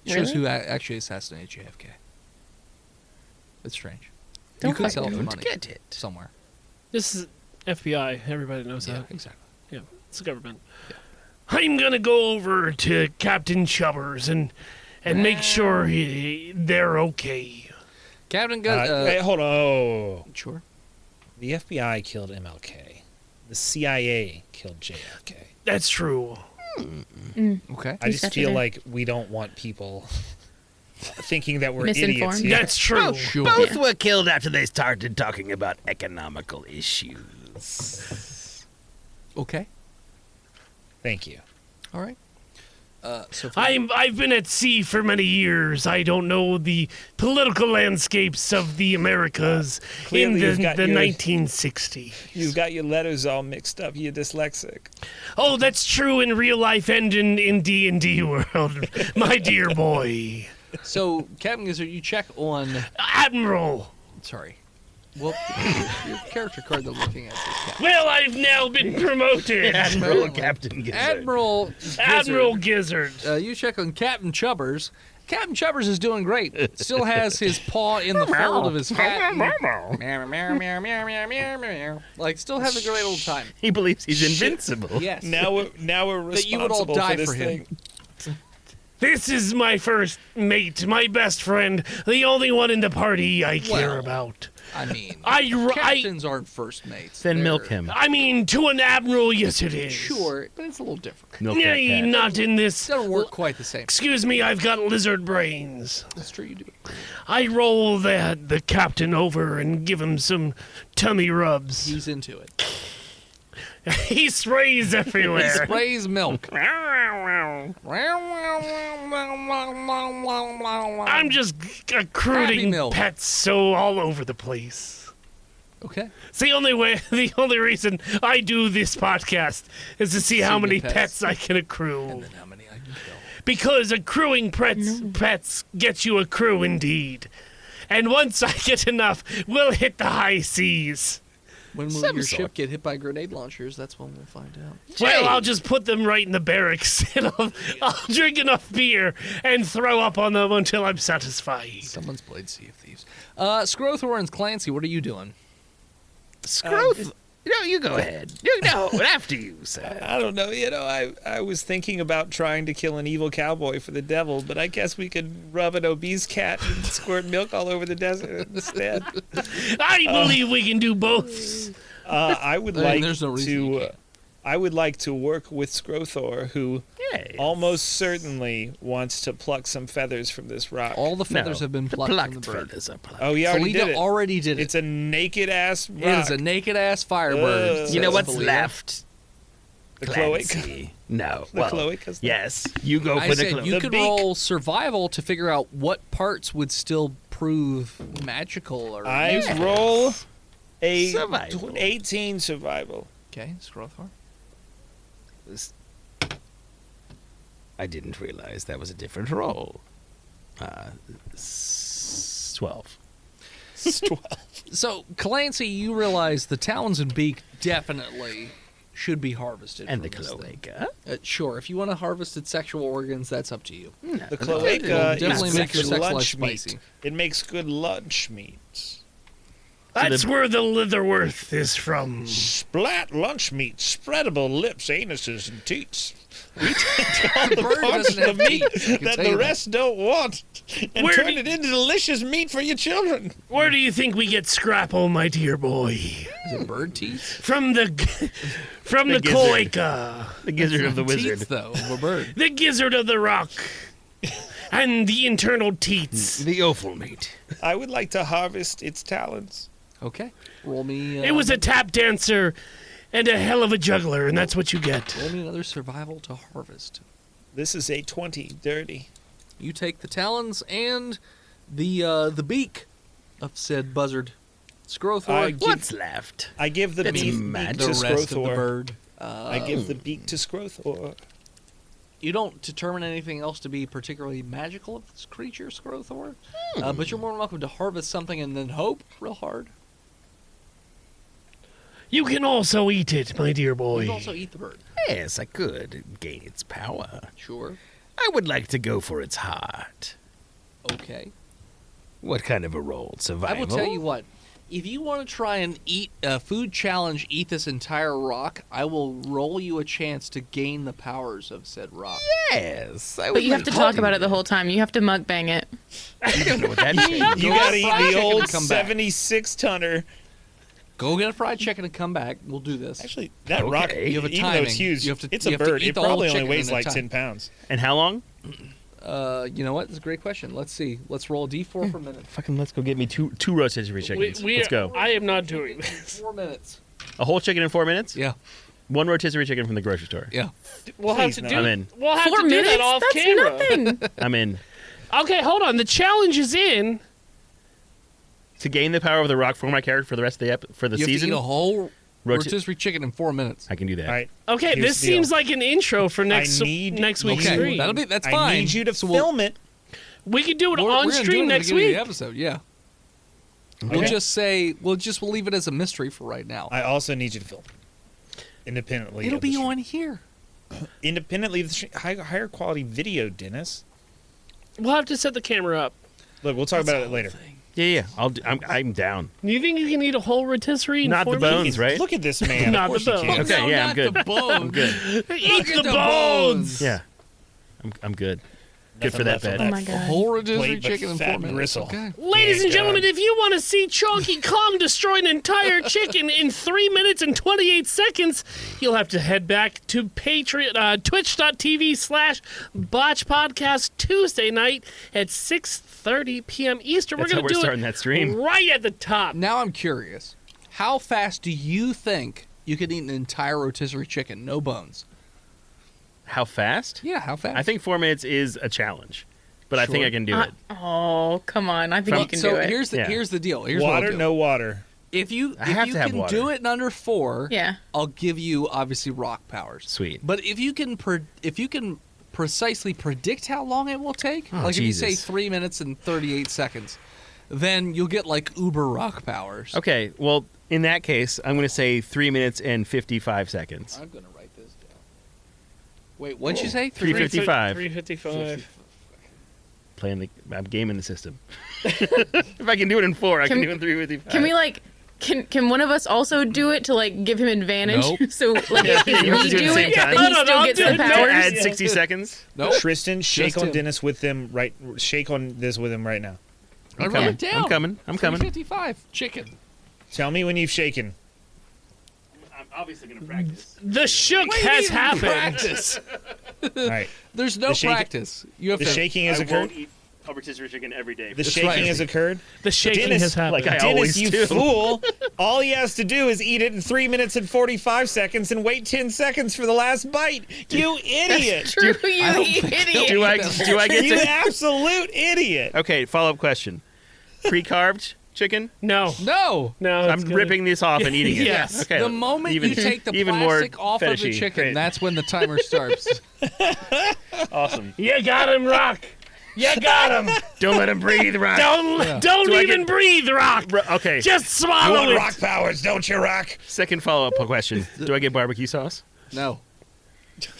Really? who actually assassinated JFK. It's strange. Don't you could sell it for Don't money get it. somewhere. This is FBI. Everybody knows Yeah, that. exactly. Yeah, it's the government. I'm gonna go over to Captain Chubbers and make sure they're okay. Captain got. Hey, hold on. Oh. Sure. The FBI killed MLK. The CIA killed JFK. That's true. Okay. I just got you feel there. like we don't want people thinking that we're Misinformed. idiots here. That's true. Sure. Both were killed after they started talking about economical issues. Okay. Thank you. All right. So I've been at sea for many years. I don't know the political landscapes of the Americas in Clearly the you've got your- 1960s. You've got your letters all mixed up. You're dyslexic. Oh, that's true in real life and in D&D world, my dear boy. So, Captain Gizzard, you check on. Admiral. Sorry. Well, your character card they're looking at says Captain. Well, I've now been promoted. Admiral Captain Gizzard. Admiral Gizzard. Admiral Gizzard. You check on Captain Chubbers. Captain Chubbers is doing great. Still has his paw in the fold of his hat. Like, still has a great old time. He believes he's invincible. Yes. Now we're responsible That you would all die for this for him. thing. This is my first mate, my best friend, the only one in the party I care Well, about. I mean, I- captains aren't first mates. Then They're- milk him. I mean, to an admiral, yes it is. Sure, but it's a little different. Milk that Nay, cat. not in this. It doesn't work quite the same. Excuse me, I've got lizard brains. That's true, you do. I roll the captain over and give him some tummy rubs. He's into it. He sprays He everywhere. sprays milk. I'm just Happy accruing milk. pets so all over the place. Okay. It's the only reason I do this podcast is to see how See the many pets. pets I can accrue. And then how many I can kill. Because accruing pets gets you a crew indeed. And once I get enough, we'll hit the high seas. When will Some your sort. ship get hit by grenade launchers? That's when we'll find out. Well, I'll just put them right in the barracks, and I'll drink enough beer and throw up on them until I'm satisfied. Someone's played Sea of Thieves. Scrothor and Clancy, what are you doing? Scroth. You go ahead. After you, sir. I don't know. I was thinking about trying to kill an evil cowboy for the devil, but I guess we could rub an obese cat and squirt milk all over the desert instead. I believe we can do both. I would I mean, like there's no reason you to. can't. I would like to work with Scrothor, who almost certainly wants to pluck some feathers from this rock. All the feathers have been plucked from the bird. feathers are plucked. Oh, he already did it. already did it. It's a naked ass rock. It is a naked-ass firebird. Ugh. You know says what's Felina. left? The cloaca. Clancy. No. The cloaca stuff. Yes. You go I for the said cloaca. you The could beak. roll survival to figure out what parts would still prove magical or I roll a Survival. 18 survival. Okay, Scrothor. I didn't realize that was a different roll. 12. So, Clancy, you realize the talons and beak definitely should be harvested. And the from this thing. cloaca. Sure, if you want to harvest its sexual organs, that's up to you. The cloaca definitely is make your good sex life lunch meat. spicy. It makes good lunch meat. That's where the Litherworth is from. Splat lunch meat, spreadable lips, anuses, and teats. We take all the Bird parts doesn't of the have meat teeth, I can that tell the you that. rest don't want and Where turn do- it into delicious meat for your children. Where do you think we get Scrapple, my dear boy? Is it bird teeth? From the gizzard. cloaca, The gizzard of the wizard. Teeth, though, of a bird. the gizzard of the rock, and the internal teats. The offal meat. I would like to harvest its talons. Okay, roll me. It was a tap dancer and a hell of a juggler, and that's what you get. Roll me another survival to harvest. This is a 20 dirty. You take the talons and the beak of said buzzard. Scrothor. What's left? I give the That's beak magic. to the rest of the Scrothor. bird. I give the beak to Scrothor. You don't determine anything else to be particularly magical of this creature, Scrothor. But you're more than welcome to harvest something and then hope real hard. You can also eat it, my dear You boy. can also eat the bird. Yes, I could gain its power. Sure. I would like to go for its heart. Okay. What kind of a roll? Survival? I will tell you what. If you want to try and eat a food challenge, eat this entire rock, I will roll you a chance to gain the powers of said rock. Yes. I But would you have to like talk about it the whole time. You have to mukbang it. I don't know what that means. You Go gotta fried eat chicken the old and come back. 76 tonner. Go get a fried chicken and come back. We'll do this. Actually, that Okay. rock, You have a even though it's timing. huge, You have to- it's you a have to bird. eat It the whole probably only chicken weighs in a like time. 10 pounds. And how long? You know what? That's a great question. Let's see. Let's roll a d4 for a minute. Fucking let's go get me two rotisserie chickens. Let's go. I am not doing this. 4 minutes. A whole chicken in 4 minutes? Yeah. One rotisserie chicken from the grocery store. Yeah. We'll have Please to no. do. I'm in. We'll have 4 to do minutes? that off That's camera. nothing. I'm in. Okay, hold on. The challenge is in. To gain the power of the rock for my character for the rest of the for the You have season, to eat a whole Roti- rotisserie chicken in 4 minutes. I can do that. All right. Okay, Here's this the deal. seems like an intro for next need- next week's Okay, stream. that's I fine. need you to So we'll- film it. We could do it We're on gonna do it stream at the next beginning of week. the episode, yeah. Okay. We'll just say we'll leave it as a mystery for right now. I also need you to film independently. It'll of the be stream. on here. Independently of the stream. Higher quality video, Dennis. We'll have to set the camera up. Look, we'll talk about it later. Yeah. I'm down. Do you think you can eat a whole rotisserie? in Not 4 the minutes? bones, right? Look at this man. Not of course the you can. bones. Okay, No, yeah, I'm not good. the bones. I'm good. Eat at the the bones. Yeah. I'm good. Good for Nothing that left on bet. Oh my A God. whole rotisserie Plate, but chicken in fat 4 and minutes. gristle. Okay. Ladies and Yeah, gentlemen, God. if you want to see Chonky Kong destroy an entire chicken in 3 minutes and 28 seconds, you'll have to head back to Patreon, twitch.tv/Botch Podcast Tuesday night at 6:30 p.m. Eastern. That's we're how going we're to do starting it that stream. right at the top. Now I'm curious. How fast do you think you could eat an entire rotisserie chicken, no bones? How fast? Yeah, how fast? I think 4 minutes is a challenge, but I think Sure. I can do it. Oh, come on. I think you can so do it. here's the Yeah. here's the deal. Here's what I'll Water, do. no water. If you I have to have can water. do it in under 4, Yeah. I'll give you obviously rock powers. Sweet. But if you can precisely predict how long it will take, Oh, like if you say Jesus. 3 minutes and 38 seconds, then you'll get like uber rock powers. Okay, well, in that case, I'm going to say 3 minutes and 55 seconds. I'm gonna write this down. Wait, what'd you say? 355. 355. I'm gaming the system. If I can do it in 4, I can do it in 355. Can we like? Can one of us also do it to like give him advantage? Nope. So like if You have to we do it at the do same it, time. then he still gets the To powers. add 60 seconds? Nope. Tristan, shake Just on him. Dennis with them right. Shake on this with him right now. I wrote coming. it down. I'm coming. 355 chicken. Tell me when you've shaken. I'm obviously going to practice. The shook has happened. Practice. All right. There's no The shaking- practice. You have The to. shaking has I occurred. won't eat a rotisserie chicken every day. The That's shaking right. has occurred. The shaking Dennis, has happened. like I Dennis, always you do. fool! All he has to do is eat it in 3 minutes and 45 seconds and wait 10 seconds for the last bite. You idiot! True, you I don't think idiot. Do I get You to... absolute idiot! Okay, follow-up question. Pre-carved chicken? No. No. I'm ripping this off and eating it. Yes. Okay. The moment you take the even more plastic off of the fetishy. chicken, Great. that's when the timer starts. Awesome. You got him, Rock. You got him. Don't let him breathe, Rock. Don't Do I even get- breathe, Rock. Okay. Just You swallow want it. rock powers, don't you, Rock? Second follow-up question. Do I get barbecue sauce? No.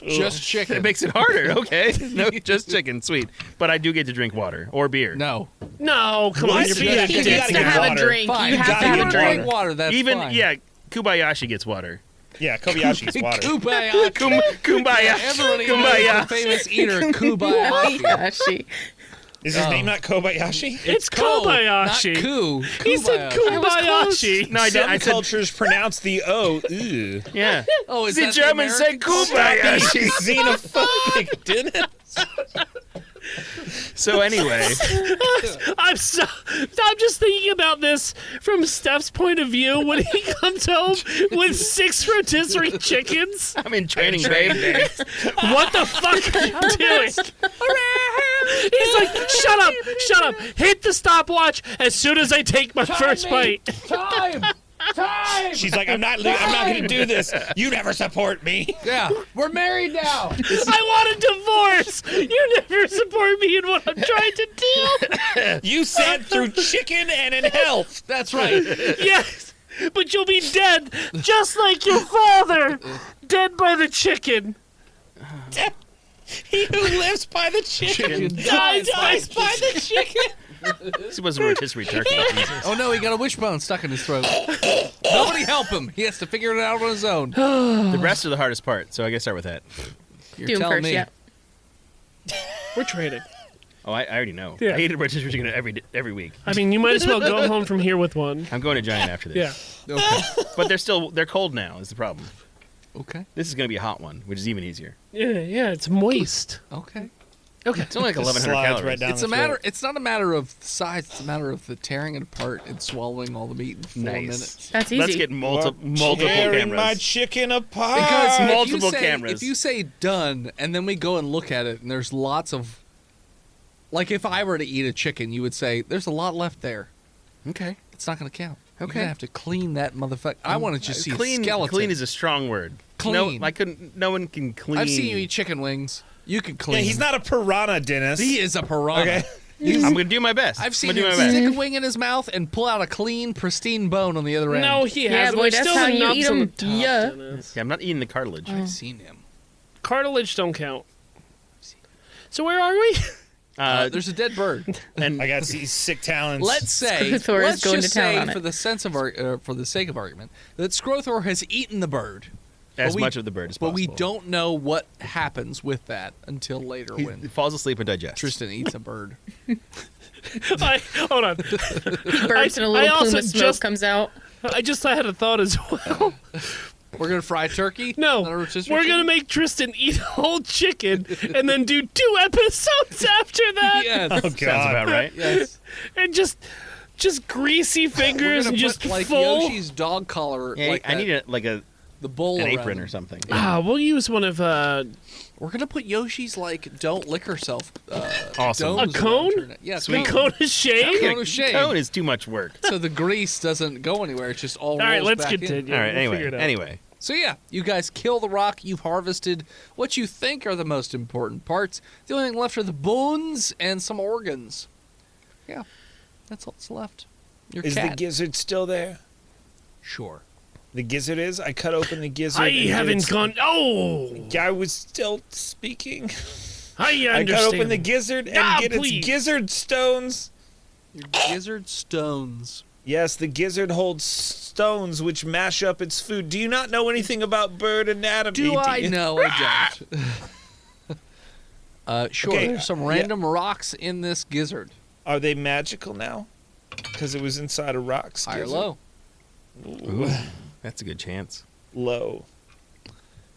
Just It chicken. makes it harder. Okay. No, just chicken. Sweet. But I do get to drink water or beer. No. No, come on. What? You're You being gotta He You gets gotta to get have water. a drink. Fine. You have gotta to have get a Drink drink. water. That's Even fine. yeah, Kobayashi gets water. Yeah, Kobayashi's water. Kumbaya. Kumbaya. Everybody Kumbaya. knows the famous eater Kumbaya. Gosh, she- Is his name not Kobayashi? It's Kobayashi. Not Ku. He said Kubayashi. No, I did. Some I said cultures pronounce the O. Ew. yeah. Oh, is The that Germans American? said Kubayashi. Xenophobic, didn't it? So anyway, I'm just thinking about this from Steph's point of view when he comes home with 6 rotisserie chickens. I'm in training, babe. What the fuck are you doing? He's like, shut up, hit the stopwatch as soon as I take my first bite. Time. She's like, I'm not going to do this. You never support me. Yeah, we're married now. I want a divorce. You never support me in what I'm trying to do. You said through chicken and in health. That's right. Yes, but you'll be dead, just like your father, dead by the chicken. He who lives by the chicken dies dies by the chicken. This was a rotisserie turkey. Jesus. Oh no, he got a wishbone stuck in his throat. Nobody help him. He has to figure it out on his own. The rest are the hardest part, so I guess start with that. You're Do him telling first, me. yeah. We're trading. Oh, I already know. Yeah. I eat a rotisserie chicken every week. I mean, you might as well go home from here with one. I'm going to Giant after this. Yeah. Okay. But they're cold now is the problem. Okay. This is going to be a hot one, which is even easier. Yeah, it's moist. Okay. It's only like 1,100 Slides calories. right down It's the a matter. throat. It's not a matter of size. It's a matter of the tearing it apart and swallowing all the meat in 4 Nice. minutes. That's easy. Let's get multiple Tearing my cameras. chicken apart. Because if multiple you say, cameras. If you say done, and then we go and look at it, and there's lots of, like, if I were to eat a chicken, you would say there's a lot left there. Okay. It's not going to count. You're Okay. gonna have to clean that motherfucker. I want to just see clean. a skeleton. Clean is a strong word. Clean. No one can clean. I've seen you eat chicken wings. You can clean. Yeah, he's not a piranha, Dennis. He is a piranha. Okay. I'm going to do my best. I've seen I'm gonna him do my best. stick a wing in his mouth and pull out a clean, pristine bone on the other end. No, he Yeah, hasn't. boy, There's that's still how the you nubs eat on the 'em. top, Yeah. Dennis. Yeah, I'm not eating the cartilage. I've seen him. Cartilage don't count. So where are we? There's a dead bird. And I got these sick talons. Let's say, Skrothor is let's going just to town say, on it. for the for the sake of argument, that Skrothor has eaten the bird. as we- much of the bird as But possible. we don't know what happens with that until later He when falls asleep and digests. Tristan eats a bird. Hold on. He burps and a little I also plume of smoke just- comes out. I had a thought as well. We're gonna fry turkey. No, Not a rotisserie we're chicken? gonna make Tristan eat a whole chicken and then do 2 episodes after that, Yes. Oh, Sounds God. about right. Yes. and just greasy We're fingers gonna and just put, like full. Yoshi's dog collar. Yeah, like I that, need the bowl an around apron him. or something. We'll use one of We're gonna put Yoshi's like don't lick herself. Awesome. domes A cone? around her- Yeah, Sweet. cone. Kona shave. Cone of shame. Cone is too much work. So the grease doesn't go anywhere. It just all All right, rolls let's back in. continue. All right. We'll figure it out. Anyway. So yeah, you guys kill the rock. You've harvested what you think are the most important parts. The only thing left are the bones and some organs. Yeah. That's all that's left. Your Is cat. the gizzard still there? Sure. The gizzard is? I cut open the gizzard. I and haven't it's- gone. Oh, I was still speaking. I I understand. cut open the gizzard and Ah, get please. its gizzard stones. Your gizzard stones. Yes, the gizzard holds stones which mash up its food. Do you not know anything about bird anatomy? Do I you? know? I don't. Sure. Okay, There's some random rocks in this gizzard. Are they magical now? Because it was inside a rock. High or gizzard. low? Ooh, that's a good chance. Low.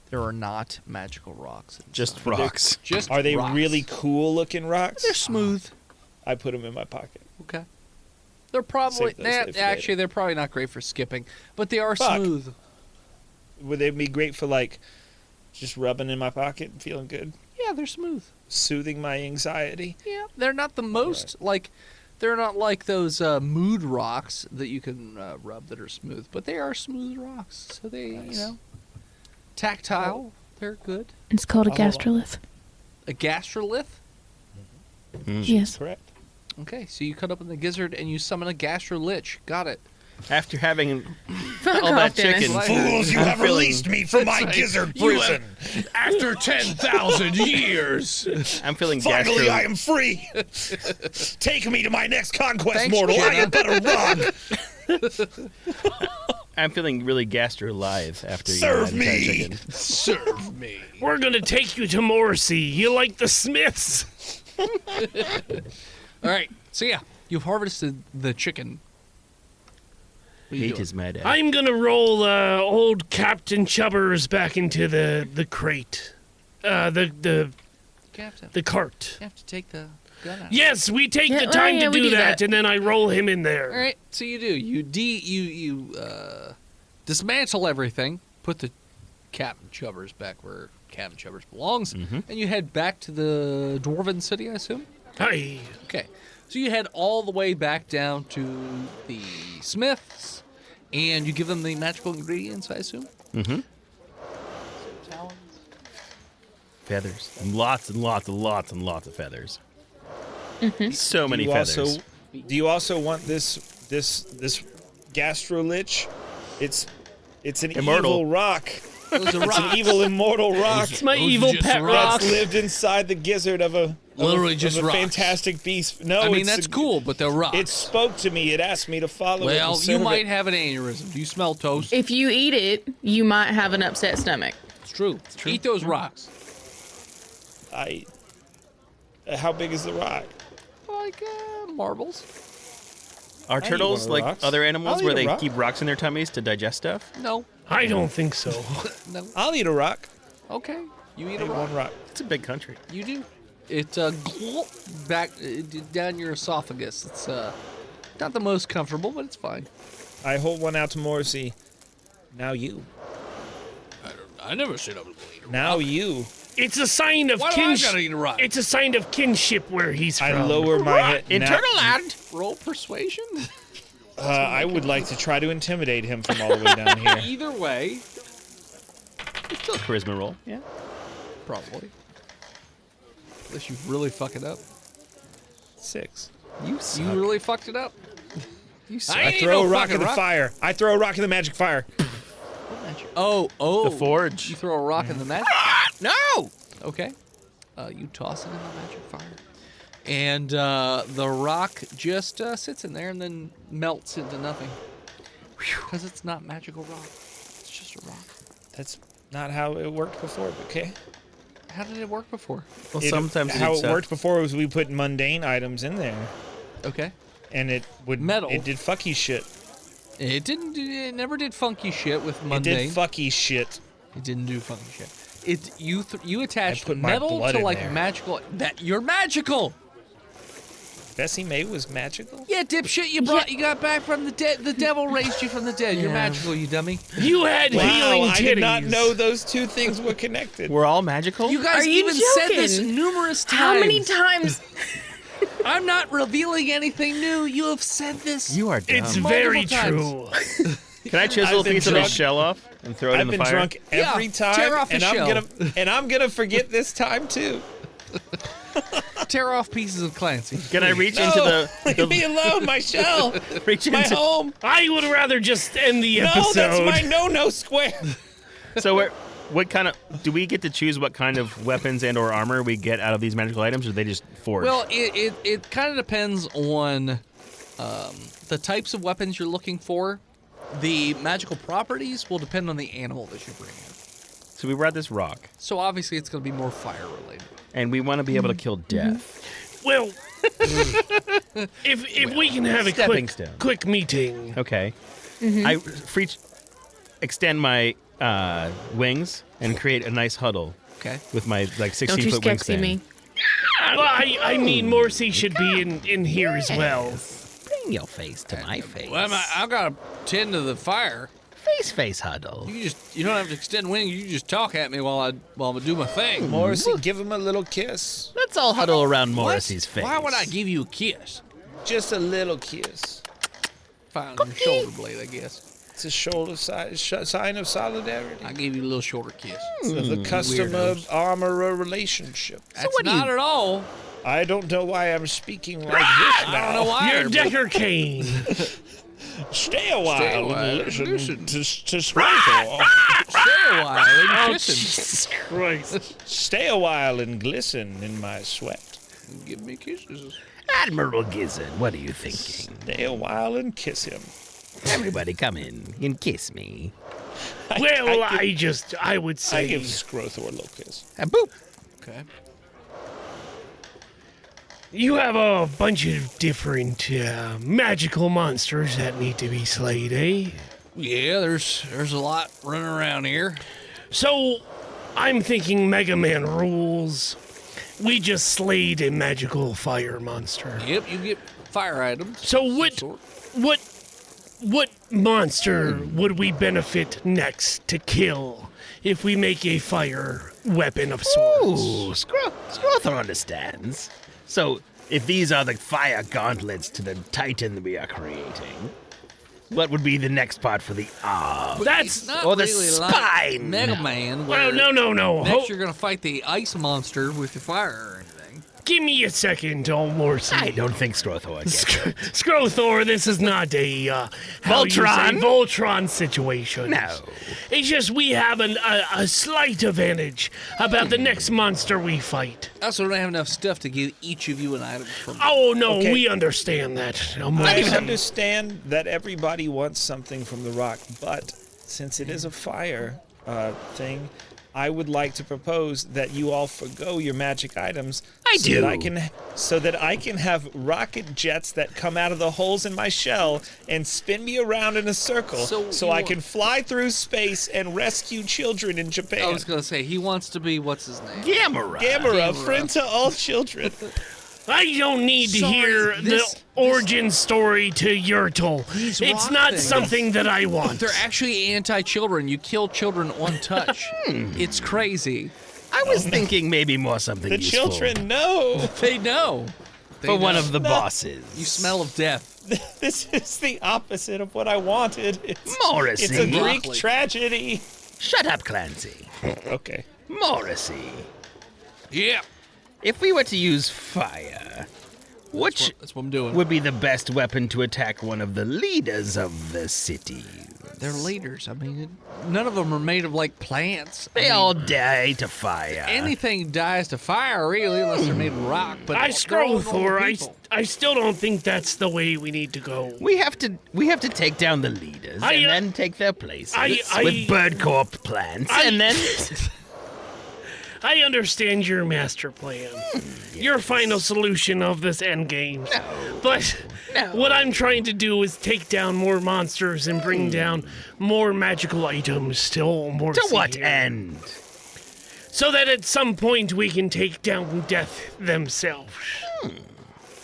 There are not magical rocks. inside. Just rocks. Just Are they rocks. really cool looking rocks? They're smooth. I put them in my pocket. Okay. They're probably Save those later for actually they're probably not great for skipping, but they are Fuck. smooth. Would they be great for like just rubbing in my pocket and feeling good? Yeah, they're smooth. Soothing my anxiety? Yeah, they're not the most like they're not like those mood rocks that you can rub that are smooth, but they are smooth rocks. So they, Nice. tactile. They're good. It's called a Hold on. gastrolith. A gastrolith. Yes. Correct. Okay, so you cut open the gizzard and you summon a gastrolich. Got it. After having Fuck all off, that Dennis. chicken, Fools, you I'm have feeling- released me from my gizzard prison. After 10,000 years. I'm feeling Finally, gastro. I am free. Take me to my next conquest, Thanks, mortal. I Jenna. am but a rock. I'm feeling really gastro lithe after Serve eating that entire me. chicken. Serve me. We're gonna take you to Morrissey. You like the Smiths? All right. So yeah, you've harvested the chicken. What are you Hate doing? is mad at. I'm gonna roll old Captain Chubbers back into the crate, the cart. You have to take the gun out. Yes, we take Yeah, the time yeah, to we do do that, that. and then I roll him in there. All right. So you do. You dismantle everything. Put the Captain Chubbers back where Captain Chubbers belongs, and you head back to the Dwarven city, I assume. Hi. Okay. So you head all the way back down to the Smiths, and you give them the magical ingredients, I assume. Mm-hmm. Talons. Feathers. And lots and lots and lots and lots of feathers. So many Do you feathers. do you also want this gastrolich? It's an Immortal. evil rock. Those are It's an rocks. evil immortal rock It's my Those are evil just pet rocks. rock. that's lived inside the gizzard of a Literally of just a rocks. fantastic beast. No, I mean, it's that's a- cool, but they're rocks. It spoke to me. It asked me to follow it. well, and you serve might it. have an aneurysm. Do you smell toast? If you eat it, you might have an upset stomach. It's true. Eat those rocks. How big is the rock? Like marbles. Are turtles one of the like rocks. other animals I'll where eat a they rock. keep rocks in their tummies to digest stuff? No. I don't think so. No. I'll eat a rock. Okay. You eat Eat a rock. one rock. It's a big country. You do. It back down your esophagus. It's not the most comfortable, but it's fine. I hold one out to Morrissey. Now you. I never said I was going to eat a rock. Now you. It's a sign of Why do I kinship. gotta eat a rock? It's a sign of kinship where he's I from. lower my head. Internal land. Roll persuasion. I would like to try to intimidate him from all the way down here. Either way, It's still a charisma roll. yeah, probably. Unless you really fuck it up. 6. You really fucked it up. You suck. I throw a rock in the fire. I throw a rock in the magic fire. Oh. The forge. You throw a rock in the magic. No. Okay. You toss it in the magic fire, and the rock just sits in there and then melts into nothing. Because it's not magical rock. It's just a rock. That's not how it worked before, okay? How did it work before? Well, sometimes how it's it worked before was we put mundane items in there, Okay. and it would Metal. It did fucky shit. It didn't. It never did funky shit with It mundane. did fucky shit. It didn't do funky shit. You attached put my metal blood to in like there. magical. That you're magical. Bessie May was magical. Yeah, dipshit. You got back from the dead. The devil raised you from the dead. You're magical, you dummy. You had Wow, healing I titties. did not know those two things were connected. We're all magical? You guys Are you even said joking? this numerous times. How many times? I'm not revealing anything new. You have said this. You are dumb. It's Multiple very times. true. Can I chisel a I've been piece of the drunk. shell off and throw it I've in the been fire? drunk every Yeah, time, tear off the and shell. I'm gonna forget this time too. Tear off pieces of Clancy. Can I reach into the Leave me alone, my shell. reach My into home. I would rather just end the No, episode. that's my no square. So what kind of do we get to choose what kind of weapons and or armor we get out of these magical items, or they just forge? Well, it kind of depends on the types of weapons you're looking for. The magical properties will depend on the animal that you bring in. So we brought this rock, So obviously it's going to be more fire related. and we want to be able to kill death. Well, if we can have a Stepping stone. quick meeting. Okay. I extend my wings and create a nice huddle Okay. with my like 16 Don't you foot skexy wingspan. me. Well, I mean, Morrissey should be in here as well. Bring your face to my face. Well, I've got to tend to the fire. Face huddle. You don't have to extend wings. You just talk at me while I do my thing. Morrissey, give him a little kiss. Let's all huddle around Morrissey's face. Why would I give you a kiss? Just a little kiss. Fine, your shoulder blade, I guess. It's a shoulder sign of solidarity. I gave you a little shorter kiss. It's the customer-armorer relationship. That's not at all. I don't know why I'm speaking like this now. I don't know why. You're Decker Kane. Stay a while and listen to Squirtle. Stay a while and Oh, kiss him. Jesus Christ. Stay a while and glisten in my sweat. Give me kisses. Admiral Gizzard, what are you thinking? Stay a while and kiss him. Everybody come in and kiss me. Well, I would I give say Scrothor a little kiss. Boop. Okay. you have a bunch of different magical monsters that need to be slayed, eh? Yeah, there's a lot running around here. So, I'm thinking Mega Man rules. We just slayed a magical fire monster. Yep, you get fire items. So of what some sort. what monster would we benefit next to kill if we make a fire weapon of sorts? Ooh, Scrothor understands. So, if these are the fire gauntlets to the Titan we are creating, what would be the next part for the arm? That's Not or the really like like Mega Man. well, Where no. Next, you're gonna fight the ice monster with the fire or anything. Give me a second, Morrissey. I don't think Scrothor gets it. Scrothor, this is not a how you say, Voltron? Voltron situation. No. It's just we have a slight advantage about the next monster we fight. I also don't have enough stuff to give each of you an item from. Oh no, Okay. we understand that. I Morrissey. understand that everybody wants something from the rock, but since it is a fire thing, I would like to propose that you all forgo your magic items. So that I can have rocket jets that come out of the holes in my shell and spin me around in a circle, so I can fly through space and rescue children in Japan. I was gonna say he wants to be what's his name? Gamera. Gamera, friend to all children. I don't need to Sorry, hear the origin story to Yertle. These It's rock not things. something that I want. They're actually anti-children. You kill children on touch. It's crazy. I was thinking maybe more something The useful children know. They know. for one of the bosses. You smell of death. This is the opposite of what I wanted. It's a Morrissey. Greek Broccoli. tragedy. Shut up, Clancy. Okay. Morrissey. Yeah. If we were to use fire, which That's what I'm doing. would be the best weapon to attack one of the leaders of the city? They're leaders. I mean, none of them are made of like plants. I They mean, all die to fire. anything dies to fire, really, unless they're made of rock. But I they're all normal Scrothor, people. I still don't think that's the way we need to go. We have to take down the leaders I, and uh, then take their places I- with bird corp plants, I- and then I understand your master plan, your final solution of this endgame. But what I'm trying to do is take down more monsters and bring down more magical items to Morrissey to what here. end? So that at some point we can take down Death themselves.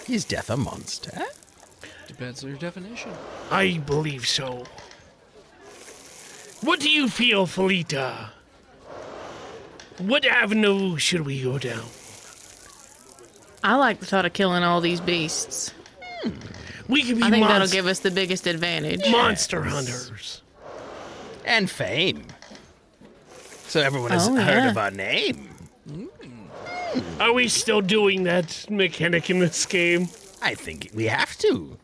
Is death a monster? Depends on your definition. I believe so. What do you feel, Felita? What avenue should we go down? I like the thought of killing all these beasts. We could be I think that'll give us the biggest advantage. monster hunters. And fame. So everyone has Oh, heard yeah. of our name. Are we still doing that mechanic in this game? I think we have to.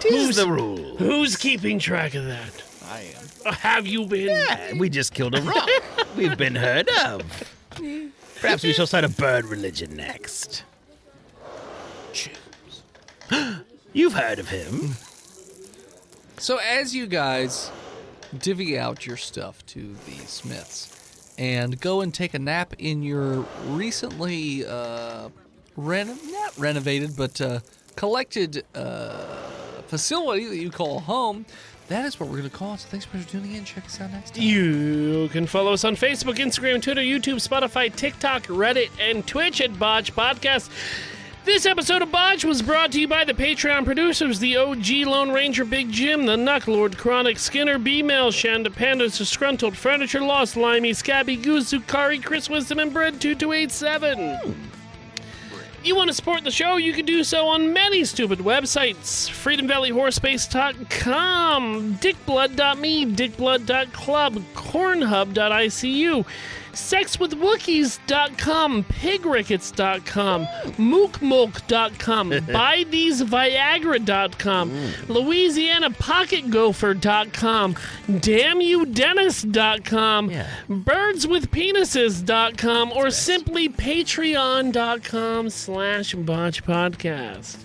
Tis the rule. Who's keeping track of that? I am. Have you been? Yeah, we just killed a rock. We've been heard of. Perhaps we shall start a bird religion next. You've heard of him. So as you guys divvy out your stuff to the smiths and go and take a nap in your recently not renovated but collected facility that you call home, that is what we're going to call it. So thanks for tuning in. Check us out next time. You can follow us on Facebook, Instagram, Twitter, YouTube, Spotify, TikTok, Reddit, and Twitch at Botched Podcast. This episode of Botch was brought to you by the Patreon producers, the OG Lone Ranger Big Jim, the Knucklord Chronic, Skinner, B-Mail, Shanda Panda, Disgruntled, Furniture Lost, Limey, Scabby, Goose, Zukari, Chris Wisdom, and Bread2287. You want to support the show? You can do so on many stupid websites. FreedomValleyHorseBase.com, DickBlood.me, DickBlood.club, Cornhub.icu, SexWithWookies.com, PigRickets.com, MookMulk.com, BuyTheseViagra.com, LouisianaPocketGopher.com, DamnYouDennis.com, BirdsWithPenises.com, or simply Patreon.com/BotchPodcast.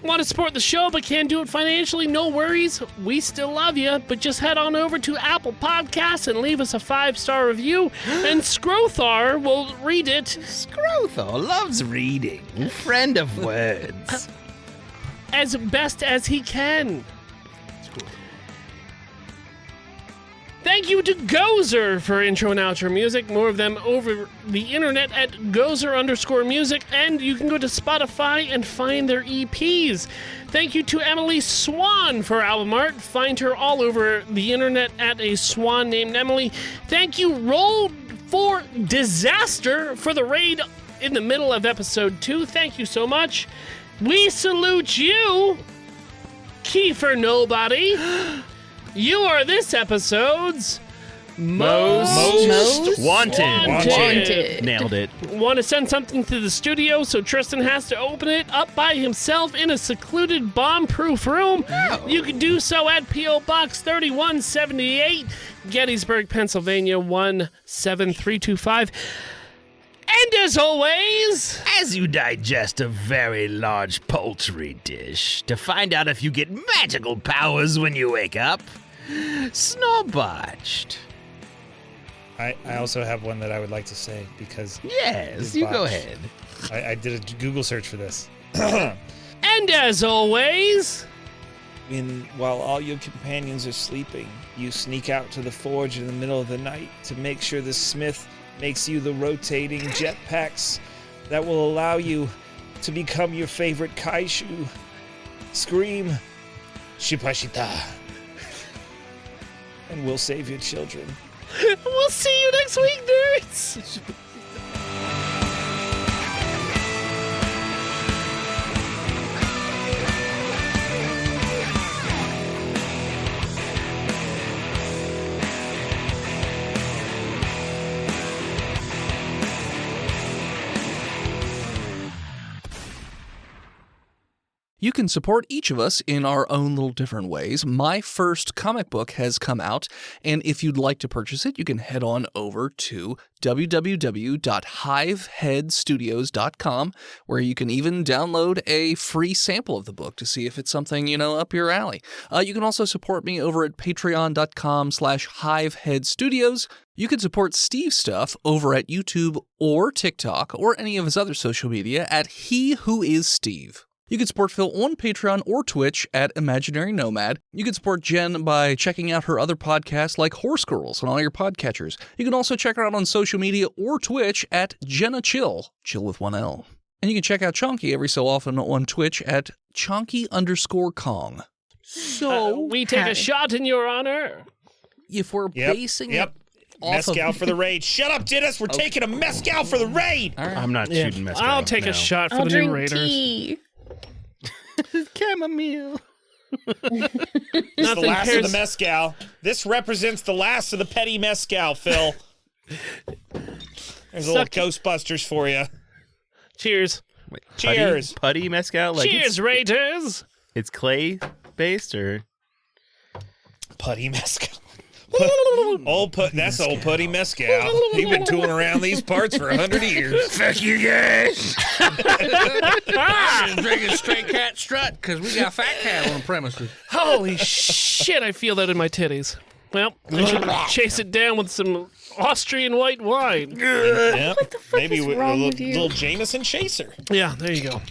Want to support the show but can't do it financially? No worries. We still love you, but just head on over to Apple Podcasts and leave us a 5-star review, and Scrothar will read it. Scrothor loves reading. Friend of words. As best as he can. Thank you to Gozer for intro and outro music. More of them over the internet at Gozer_music, and you can go to Spotify and find their EPs. Thank you to Emily Swan for album art. Find her all over the internet at a swan named Emily. Thank you, Roll for Disaster, for the raid in the middle of episode 2. Thank you so much. We salute you, Kiefer Nobody. You are this episode's Most wanted. Nailed it. Want to send something to the studio so Tristan has to open it up by himself in a secluded bomb-proof room? You can do so at P.O. Box 3178, Gettysburg, Pennsylvania 17325. And as always, as you digest a very large poultry dish to find out if you get magical powers when you wake up, snore Botched. I also have one that I would like to say because yes, you go ahead. I did a Google search for this. And as always, while all your companions are sleeping, you sneak out to the forge in the middle of the night to make sure the smith makes you the rotating jetpacks that will allow you to become your favorite kaiju. Scream, Shipashita, and we'll save your children. We'll see you next week, nerds! You can support each of us in our own little different ways. My first comic book has come out, and if you'd like to purchase it, you can head on over to www.hiveheadstudios.com, where you can even download a free sample of the book to see if it's something, up your alley. You can also support me over at patreon.com/hiveheadstudios. You can support Steve's stuff over at YouTube or TikTok or any of his other social media at He Who Is Steve. You can support Phil on Patreon or Twitch at Imaginary Nomad. You can support Jen by checking out her other podcasts like Horse Girls on all your podcatchers. You can also check her out on social media or Twitch at Jenna Chill with one L. And you can check out Chonky every so often on Twitch at Chonky_Kong. So we take a shot in your honor. If we're basing it Mezcal for the raid. Shut up, Dennis. We're taking a mezcal for the raid. All right. I'm not shooting mezcal. I'll take a shot for I'll the drink new Raiders. tea. Chamomile. It's the last of the mezcal. This represents the last of the petty mezcal, Phil. There's a little Suck- Ghostbusters for you. Cheers. Wait, Cheers. Putty mezcal? Like Cheers, Raiders. it's clay based or Putty mezcal. That's old Putty mezcal. He's been tooling around these parts for 100 years. Fuck you guys. I'm drinking straight cat strut because we got fat cat on the premises. Holy shit, I feel that in my titties. Well, I should chase it down with some Austrian white wine. Yep. What the fuck Maybe is with wrong a with you? little Jameson chaser. Yeah, there you go.